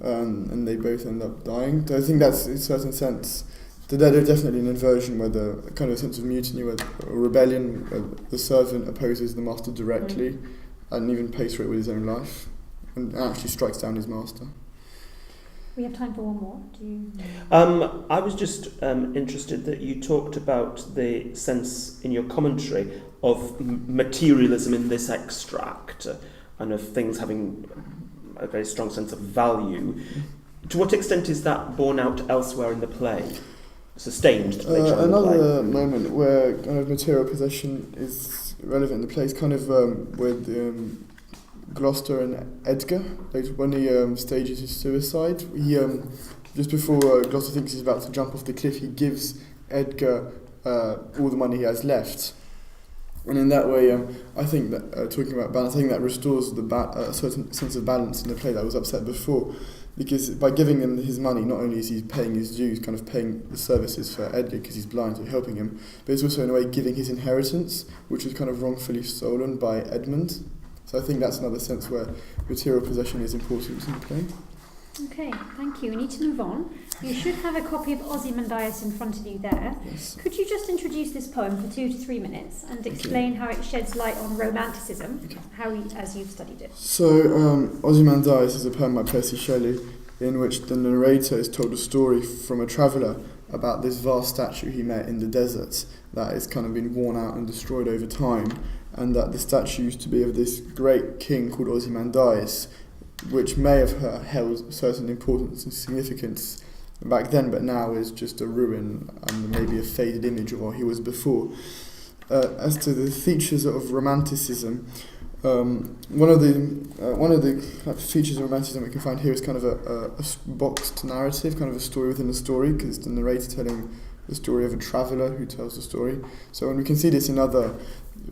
and they both end up dying. So I think that's, in a certain sense, there's definitely an inversion where the kind of a sense of mutiny, where a rebellion, where the servant opposes the master directly, and even pays for it with his own life, and actually strikes down his master. We have time for one more. Do you? I was just interested that you talked about the sense in your commentary of materialism in this extract, and of things having a very strong sense of value. To what extent is that borne out elsewhere in the play? Sustained later on in the play? Another moment where kind of material possession is relevant in the play is kind of with Gloucester and Edgar. When he stages his suicide, he just before Gloucester thinks he's about to jump off the cliff, he gives Edgar all the money he has left. And in that way, I think that, talking about balance, I think that restores a certain sense of balance in the play that was upset before. Because by giving him his money, not only is he paying his dues, kind of paying the services for Edgar because he's blind, so helping him, but it's also in a way giving his inheritance, which was kind of wrongfully stolen by Edmund. So I think that's another sense where material possession is important in the play. Okay, thank you. We need to move on. You should have a copy of Ozymandias in front of you there. Yes. Could you just introduce this poem for 2 to 3 minutes and explain how it sheds light on Romanticism, as you've studied it? So, Ozymandias is a poem by Percy Shelley in which the narrator is told a story from a traveller about this vast statue he met in the desert that has kind of been worn out and destroyed over time, and that the statue used to be of this great king called Ozymandias, which may have held certain importance and significance back then, but now is just a ruin and maybe a faded image of what he was before. As to the features of Romanticism, One of the features of romanticism we can find here is kind of a boxed narrative, kind of a story within a story, because it's the narrator telling the story of a traveller who tells the story. So when we can see this in other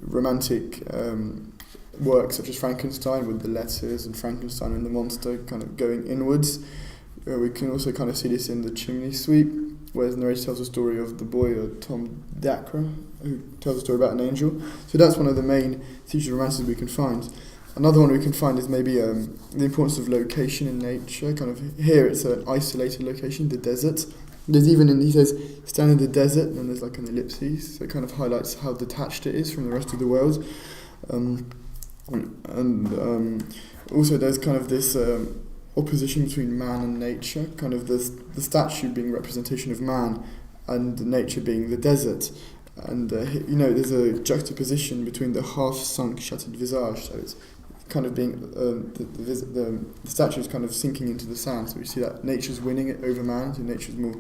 romantic works, such as Frankenstein with the letters and Frankenstein and the monster kind of going inwards, we can also kind of see this in the Chimney Sweep, where the narrator tells the story of the boy, Tom Dacre, who tells a story about an angel. So that's one of the main features of romanticism we can find. Another one we can find is maybe the importance of location in nature. Kind of here it's an isolated location, the desert. There's even, he says, stand in the desert, and there's like an ellipsis, so it kind of highlights how detached it is from the rest of the world. Also there's kind of this opposition between man and nature, kind of the statue being representation of man and nature being the desert. And there's a juxtaposition between the half-sunk shattered visage, so it's kind of being the statue is kind of sinking into the sand, so we see that nature's winning it over man, so nature's more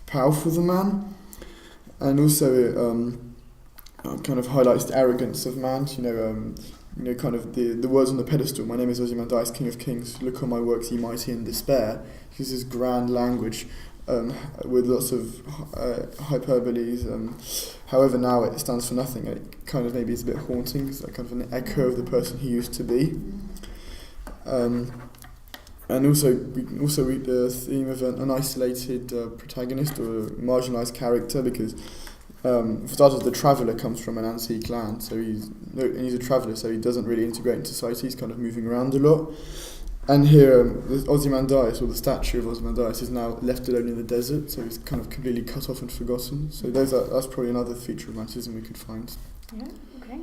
powerful than man. And also it kind of highlights the arrogance of man, kind of the words on the pedestal, my name is Ozymandias, King of Kings, look on my works, ye mighty in despair. This is grand language with lots of hyperboles. However, now it stands for nothing. It kind of maybe is a bit haunting. It's like kind of an echo of the person he used to be. And also the theme of an isolated protagonist or a marginalised character, because for starters, the traveller comes from an antique land, so he's a traveller, so he doesn't really integrate into society. He's kind of moving around a lot. And here, Ozymandias, or the statue of Ozymandias, is now left alone in the desert, so he's kind of completely cut off and forgotten. So that's probably another feature of romanticism we could find. Yeah, okay.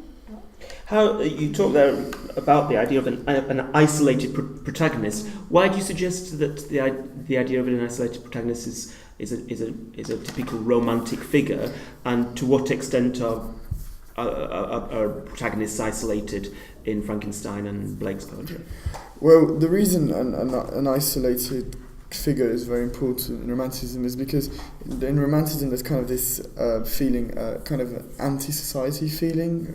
How you talk there about the idea of an isolated protagonist. Why do you suggest that the idea of an isolated protagonist is a typical romantic figure, and to what extent are protagonists isolated in Frankenstein and Blake's poetry? Well, the reason an isolated figure is very important in romanticism is because in romanticism there's kind of this feeling, kind of an anti-society feeling,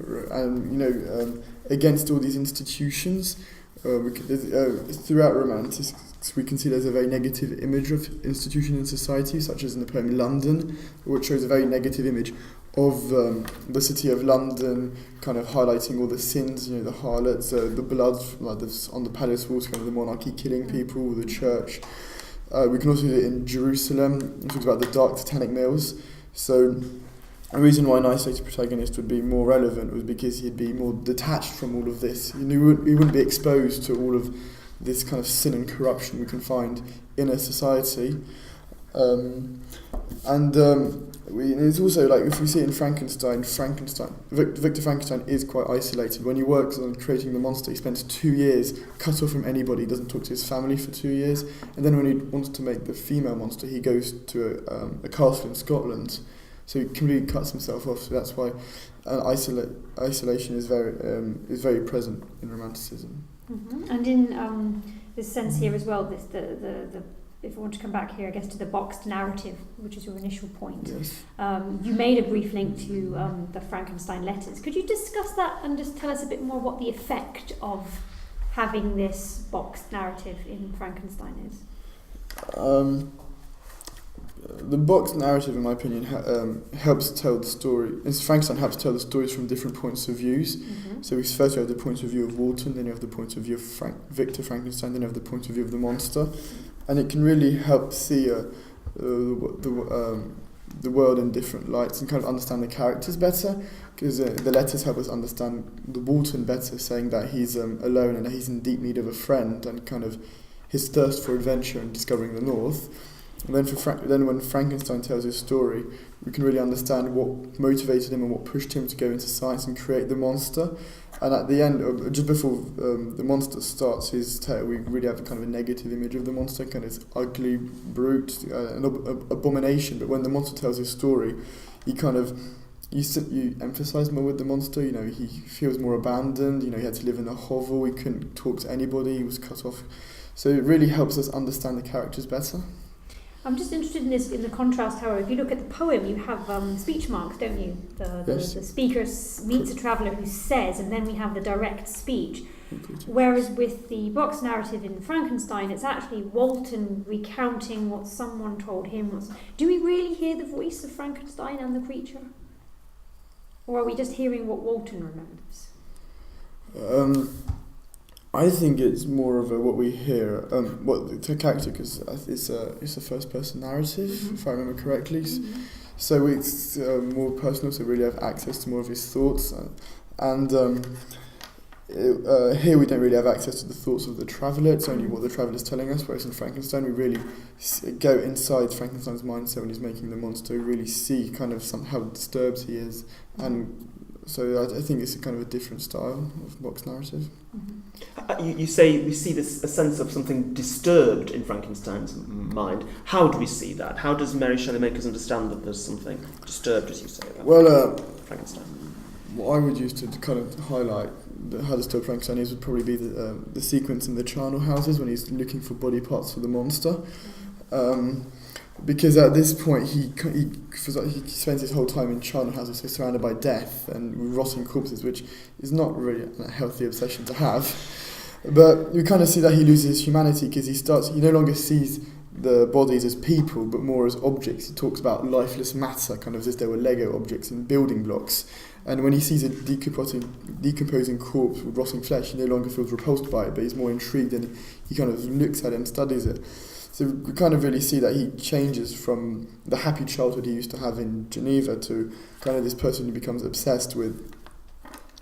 against all these institutions. Throughout romantics we can see there's a very negative image of institution in society, such as in the poem London, which shows a very negative image of the city of London, kind of highlighting all the sins, the harlots, the blood on the palace walls, kind of the monarchy killing people, the church. We can also see it in Jerusalem. It talks about the dark satanic mills. So a reason why an isolated protagonist would be more relevant was because he'd be more detached from all of this. He wouldn't be exposed to all of this kind of sin and corruption we can find in a society. It's also like, if we see it in Frankenstein, Victor Frankenstein is quite isolated. When he works on creating the monster, he spends 2 years cut off from anybody, he doesn't talk to his family for 2 years, and then when he wants to make the female monster, he goes to a castle in Scotland, so he completely cuts himself off. So that's why isolation is very present in romanticism. Mm-hmm. And in this sense here as well, if I want to come back here, I guess, to the boxed narrative, which is your initial point. Yes. You made a brief link to the Frankenstein letters. Could you discuss that and just tell us a bit more what the effect of having this boxed narrative in Frankenstein is? The boxed narrative, in my opinion, helps tell the story. Frankenstein helps tell the stories from different points of views. Mm-hmm. So first you have the point of view of Walton, then you have the point of view of Victor Frankenstein, then you have the point of view of the monster. And it can really help see the world in different lights and kind of understand the characters better, because the letters help us understand the Walton better, saying that he's alone and that he's in deep need of a friend, and kind of his thirst for adventure and discovering the North. And then when Frankenstein tells his story, we can really understand what motivated him and what pushed him to go into science and create the monster. And at the end, just before the monster starts his tale, we really have a kind of a negative image of the monster, kind of this ugly brute, an abomination. But when the monster tells his story, you emphasise more with the monster. He feels more abandoned. He had to live in a hovel. He couldn't talk to anybody. He was cut off. So it really helps us understand the characters better. I'm just interested in this, in the contrast, however. If you look at the poem, you have speech marks, don't you? Yes. The speaker meets a traveller who says, and then we have the direct speech. Whereas with the box narrative in Frankenstein, it's actually Walton recounting what someone told him. Do we really hear the voice of Frankenstein and the creature? Or are we just hearing what Walton remembers? I think it's more of what we hear, what the character, because it's a first-person narrative, if I remember correctly. So it's more personal, so we really have access to more of his thoughts. Here we don't really have access to the thoughts of the traveller, it's only what the traveller is telling us, whereas in Frankenstein we really go inside Frankenstein's mindset when he's making the monster, we really see kind of how disturbed he is, and so I think it's a kind of a different style of box narrative. You say we see a sense of something disturbed in Frankenstein's mind. How do we see that? How does Mary Shelley make us understand that there's something disturbed, as you say, about Frankenstein? What I would use to kind of highlight how disturbed Frankenstein is would probably be the sequence in the charnel houses when he's looking for body parts for the monster. Because at this point he spends his whole time in charnel houses, so surrounded by death and rotting corpses, which is not really a healthy obsession to have. But we kind of see that he loses his humanity because he no longer sees the bodies as people, but more as objects. He talks about lifeless matter, kind of as if they were Lego objects and building blocks. And when he sees a decomposing corpse with rotting flesh, he no longer feels repulsed by it, but he's more intrigued, and he kind of looks at it and studies it. So we kind of really see that he changes from the happy childhood he used to have in Geneva to kind of this person who becomes obsessed with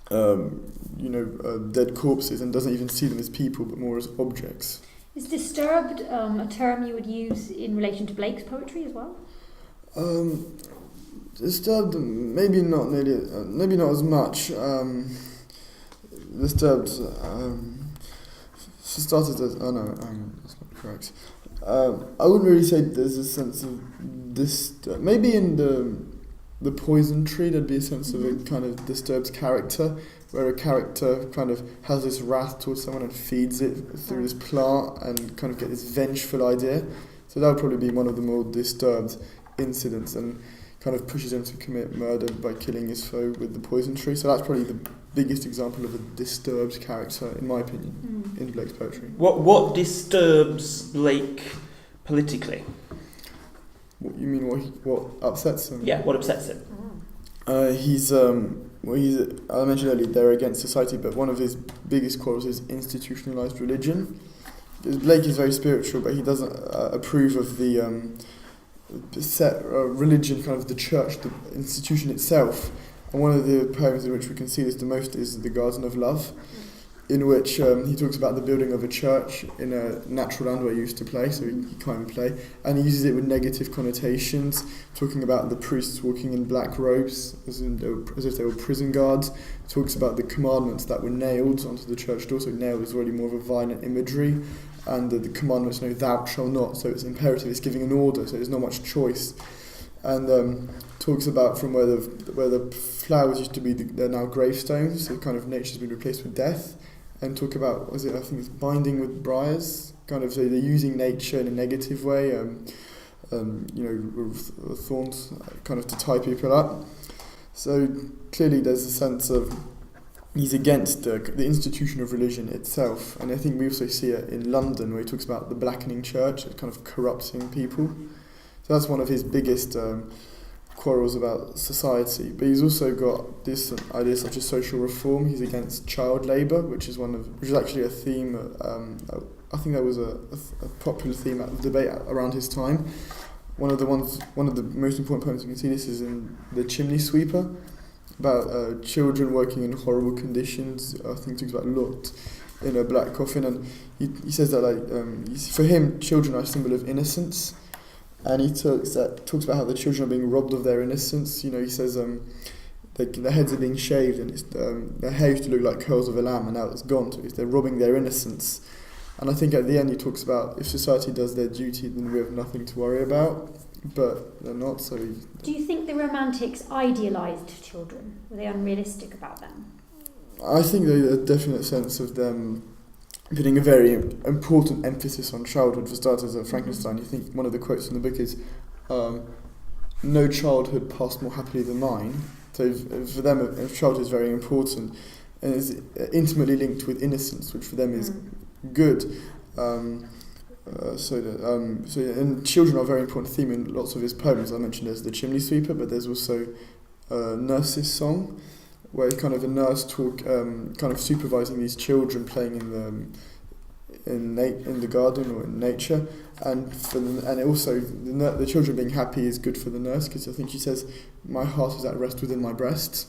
dead corpses and doesn't even see them as people but more as objects. Is disturbed a term you would use in relation to Blake's poetry as well? Disturbed, maybe not as much. Disturbed, for starters, that's not correct. I wouldn't really say there's a sense of this. Maybe in the Poison Tree, there'd be a sense of a kind of disturbed character, where a character kind of has this wrath towards someone and feeds it through this plant and kind of get this vengeful idea. So that would probably be one of the more disturbed incidents, and kind of pushes him to commit murder by killing his foe with the poison tree. So that's probably the biggest example of a disturbed character, in my opinion, in Blake's poetry. What disturbs Blake politically? What you mean? What upsets him? Yeah, what upsets him? I mentioned earlier they're against society, but one of his biggest quarrels is institutionalized religion. Because Blake is very spiritual, but he doesn't approve of the religion, kind of the church, the institution itself. And one of the poems in which we can see this the most is The Garden of Love, in which he talks about the building of a church in a natural land where he used to play, so he can't even play, and he uses it with negative connotations, talking about the priests walking in black robes as if they were prison guards. He talks about the commandments that were nailed onto the church door, so nailed is already more of a violent imagery, and the commandments, thou shalt not, so it's imperative, it's giving an order, so there's not much choice. And talks about from where the flowers used to be, they're now gravestones, so kind of nature's been replaced with death. And talk about, I think it's binding with briars, kind of, so they're using nature in a negative way, with thorns, kind of to tie people up. So clearly there's a sense of, he's against the institution of religion itself. And I think we also see it in London, where he talks about the blackening church, it's kind of corrupting people. So that's one of his biggest quarrels about society. But he's also got this idea such as social reform. He's against child labour, which is actually a theme. I think that was a popular theme at the debate around his time. One of the most important poems you can see this is in The Chimney Sweeper, about children working in horrible conditions. I think he talks about locked in a black coffin, and he says that for him children are a symbol of innocence. And he talks about how the children are being robbed of their innocence. He says their heads are being shaved, and their hair used to look like curls of a lamb, and now it's gone. So they're robbing their innocence. And I think at the end he talks about if society does their duty, then we have nothing to worry about. But they're not. So. Do you think the Romantics idealised children? Were they unrealistic about them? I think there's a definite sense of them putting a very important emphasis on childhood. For starters, of Frankenstein, you think one of the quotes in the book is, "No childhood passed more happily than mine." So for them, childhood is very important, and is intimately linked with innocence, which for them is good. And children are a very important theme in lots of his poems. I mentioned there's the Chimney Sweeper, but there's also Nurse's Song, where it's kind of a nurse kind of supervising these children playing in the garden or in nature, and also the children being happy is good for the nurse, because I think she says, "My heart is at rest within my breast."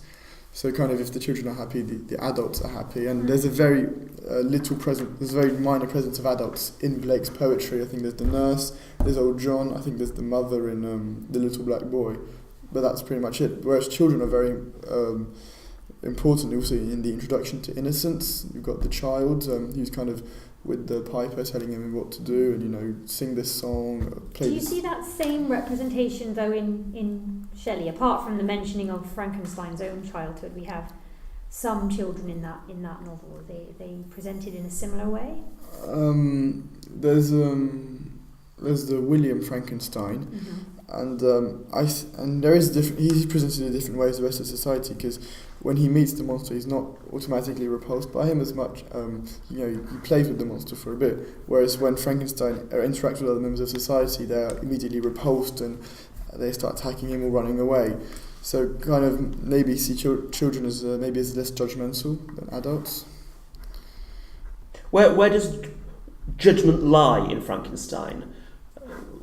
So kind of if the children are happy, the adults are happy, and there's a very there's a very minor presence of adults in Blake's poetry. I think there's the nurse, there's old John, I think there's the mother in The Little Black Boy, but that's pretty much it. Whereas children are very important also in the introduction to innocence. You've got the child who's kind of with the piper telling him what to do, and sing this song, play. Do you see that same representation though in Shelley? Apart from the mentioning of Frankenstein's own childhood, we have some children in that novel. Are they presented in a similar way? There's the William Frankenstein. And there is he's presented in different ways the rest of society, because when he meets the monster, he's not automatically repulsed by him as much. He plays with the monster for a bit, whereas when Frankenstein interacts with other members of society, they're immediately repulsed and they start attacking him or running away. So kind of maybe see children as less judgmental than adults. Where does judgment lie in Frankenstein?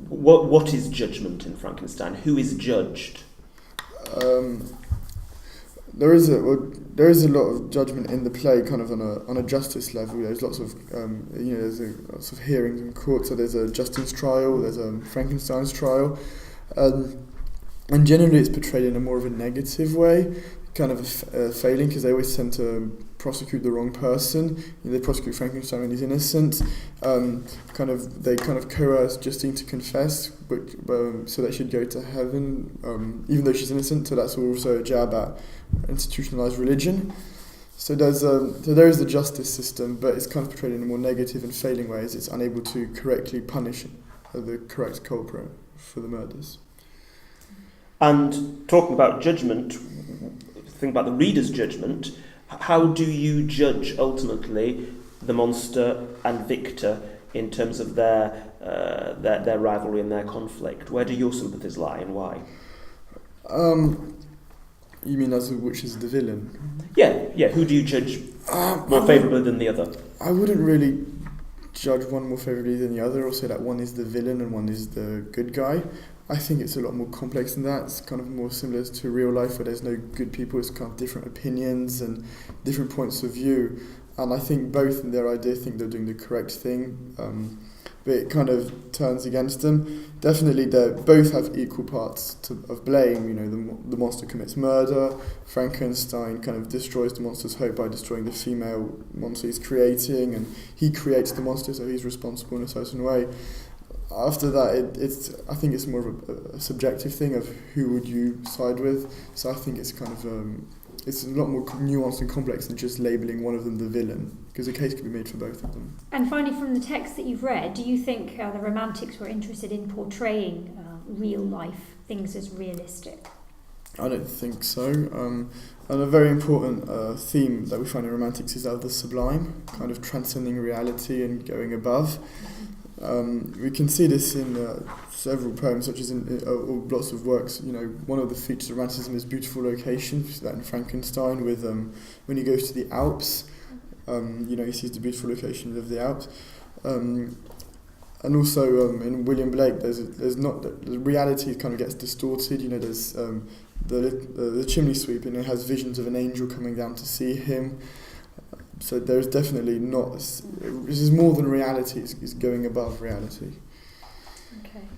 What is judgment in Frankenstein? Who is judged? There is a lot of judgment in the play, kind of on a justice level. There's lots of lots of hearings in court. So there's a Justin's trial, there's a Frankenstein's trial, and generally it's portrayed in a more of a negative way, kind of failing, because they always tend to prosecute the wrong person. They prosecute Frankenstein when he's innocent. They coerce Justine to confess, so that she'd go to heaven, even though she's innocent. So that's also a jab at institutionalized religion. So there is the justice system, but it's kind of portrayed in a more negative and failing ways. It's unable to correctly punish the correct culprit for the murders. And talking about judgment, think about the reader's judgment. How do you judge ultimately the monster and Victor in terms of their rivalry and their conflict? Where do your sympathies lie and why? You mean as which is the villain? Yeah. Who do you judge more favourably than the other? I wouldn't really judge one more favourably than the other, or say that one is the villain and one is the good guy. I think it's a lot more complex than that. It's kind of more similar to real life, where there's no good people. It's kind of different opinions and different points of view. And I think both in their idea think they're doing the correct thing, but it kind of turns against them. Definitely, they both have equal parts of blame. The monster commits murder. Frankenstein kind of destroys the monster's hope by destroying the female monster he's creating, and he creates the monster, so he's responsible in a certain way. After that, I think it's more of a subjective thing of who would you side with. So I think it's kind of it's a lot more nuanced and complex than just labelling one of them the villain, because a case can be made for both of them. And finally, from the text that you've read, do you think the Romantics were interested in portraying real life things as realistic? I don't think so. And a very important theme that we find in Romantics is that of the sublime, kind of transcending reality and going above. We can see this in several poems, such as in lots of works. One of the features of Romanticism is beautiful location. We see that in Frankenstein with when he goes to the Alps. He sees the beautiful locations of the Alps. And also in William Blake, the reality kind of gets distorted. There's the chimney sweep, and it has visions of an angel coming down to see him. So there's definitely not. This is more than reality. It's going above reality. Okay.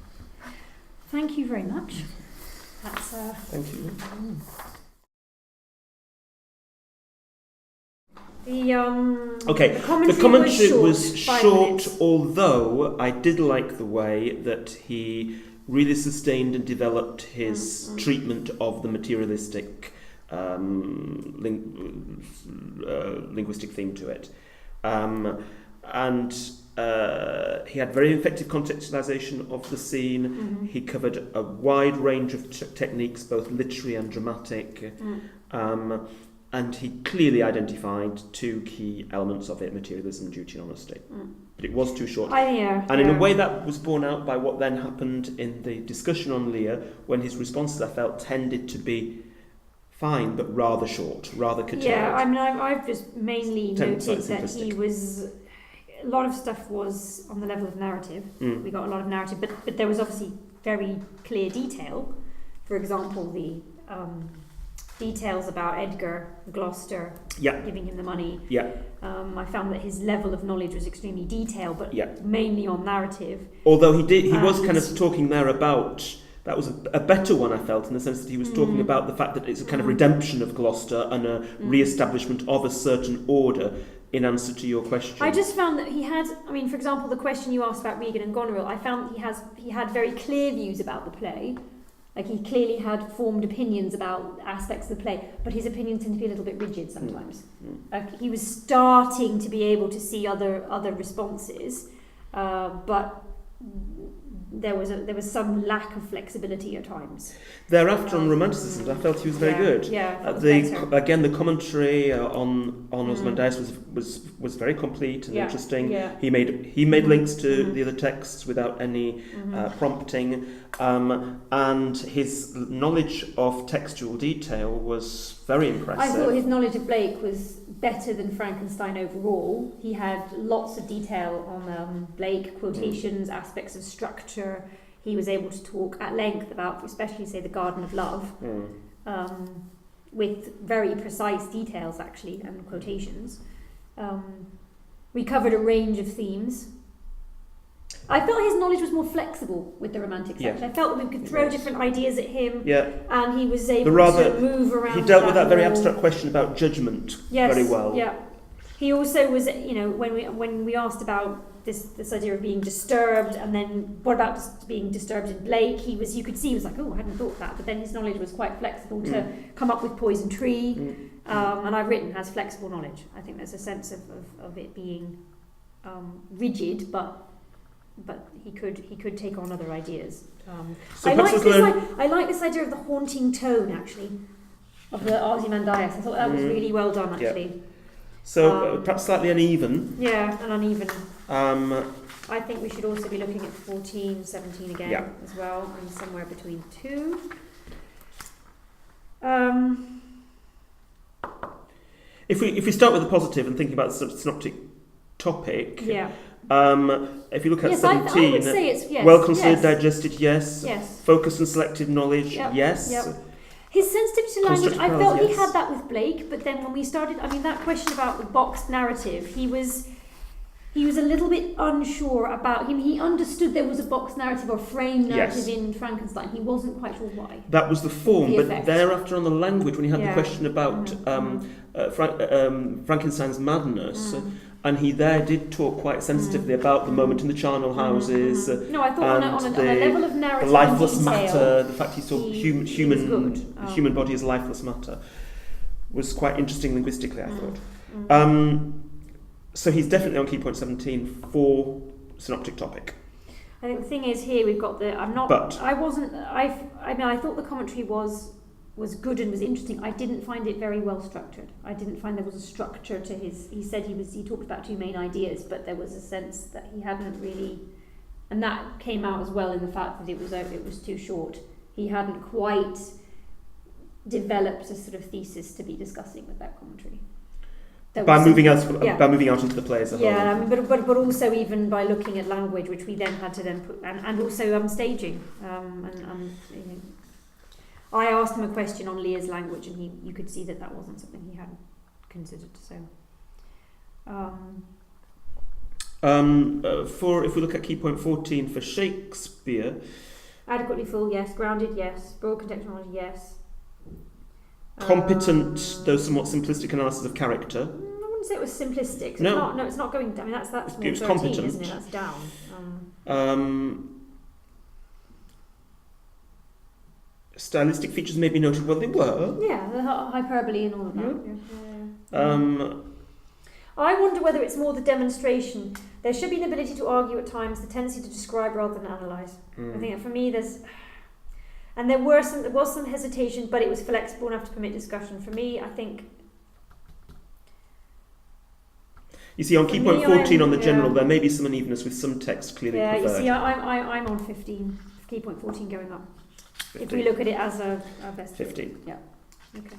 Thank you very much. That's. Thank you. The commentary was short, although I did like the way that he really sustained and developed his treatment of the materialistic linguistic theme to it. and he had very effective contextualisation of the scene. Mm-hmm. He covered a wide range of techniques, both literary and dramatic, and he clearly identified two key elements of it: materialism, duty, and honesty. But it was too short. And in a way that was borne out by what then happened in the discussion on Lear, when his responses, I felt, tended to be fine, but rather short, rather curtailed. Yeah, I mean, I've just mainly noted that simplistic. he was... A lot of stuff was on the level of narrative. We got a lot of narrative, but there was obviously very clear detail. For example, the details about Edgar, Gloucester, giving him the money. I found that his level of knowledge was extremely detailed, but mainly on narrative. Although he was kind of talking there about, that was a better one, I felt, in the sense that he was talking about the fact that it's a kind of redemption of Gloucester and a re-establishment of a certain order in answer to your question. I just found that he had, I mean, for example, the question you asked about Regan and Goneril, I found he had very clear views about the play. Like, he clearly had formed opinions about aspects of the play, but his opinions tend to be a little bit rigid sometimes. Like, he was starting to be able to see other responses, but there was some lack of flexibility at times. Thereafter, on Romanticism, I felt he was very good. Again, the commentary on Ozymandias was very complete and interesting. He made links to the other texts without any prompting, and his knowledge of textual detail was very impressive. I thought his knowledge of Blake was better than Frankenstein overall. He had lots of detail on Blake, quotations, aspects of structure. He was able to talk at length about, especially, say, the Garden of Love, with very precise details, actually, and quotations. We covered a range of themes. I felt his knowledge was more flexible with the romantic section. I felt that we could throw different ideas at him, and he was able to move around. He dealt with that very abstract question about judgment very well. Yeah. He also was, when we asked about this idea of being disturbed, and then what about being disturbed in Blake, you could see he was like, oh, I hadn't thought that, but then his knowledge was quite flexible to come up with Poison Tree, and I've written has flexible knowledge. I think there's a sense of it being rigid, but he could take on other ideas. I like this idea of the haunting tone, actually, of the Ozymandias. I thought that was really well done, actually. So perhaps slightly uneven. Yeah, and uneven. I think we should also be looking at 14, 17 again as well, and somewhere between two. If we start with the positive and thinking about the synoptic topic, if you look at 17, I would say it's well considered, digested, yes. Yes. Focused and selective knowledge, yes. Yep. His sensitivity to language, I felt he had that with Blake, but then when we started, I mean, that question about the boxed narrative, he was a little bit unsure about him. He understood there was a boxed narrative or frame narrative in Frankenstein. He wasn't quite sure why. That was the form, but thereafter on the language, when he had the question about Frankenstein's madness, and he there did talk quite sensitively about the moment in the charnel houses. No, I thought on a level of narrative, the lifeless and detail, matter, the fact he saw human body as lifeless matter, was quite interesting linguistically, I thought. So he's definitely on key point 17 for synoptic topic. I think the thing is here we've got the. I thought the commentary was good and was interesting. I didn't find it very well structured. I didn't find there was a structure to his. He said he talked about two main ideas, but there was a sense that he hadn't really, and that came out as well in the fact that it was too short. He hadn't quite developed a sort of thesis to be discussing with that commentary. By moving out into the play as a whole. Yeah, I mean, but also even by looking at language, which we then had to then put, and also staging. I asked him a question on Lear's language, and you could see that wasn't something he hadn't considered. So, if we look at key point 14 for Shakespeare, adequately full, yes. Grounded, yes. Broad contextual knowledge, yes. Competent, though somewhat simplistic analysis of character. I wouldn't say it was simplistic. So No, it's not going. I mean, that's more 13, competent. isn't it? That's down. Stylistic features may be noted. Well, they were. Yeah, the hyperbole and all of that. I wonder whether it's more the demonstration. There should be an ability to argue at times, the tendency to describe rather than analyse. I think for me there was some hesitation, but it was flexible enough to permit discussion. For me, I think. You see, on key point 14 on the general, there may be some unevenness with some text clearly preferred. Yeah, you see, I'm on 15. Key point 14 going up. 15. If we look at it as a best. 15. Yeah. Okay.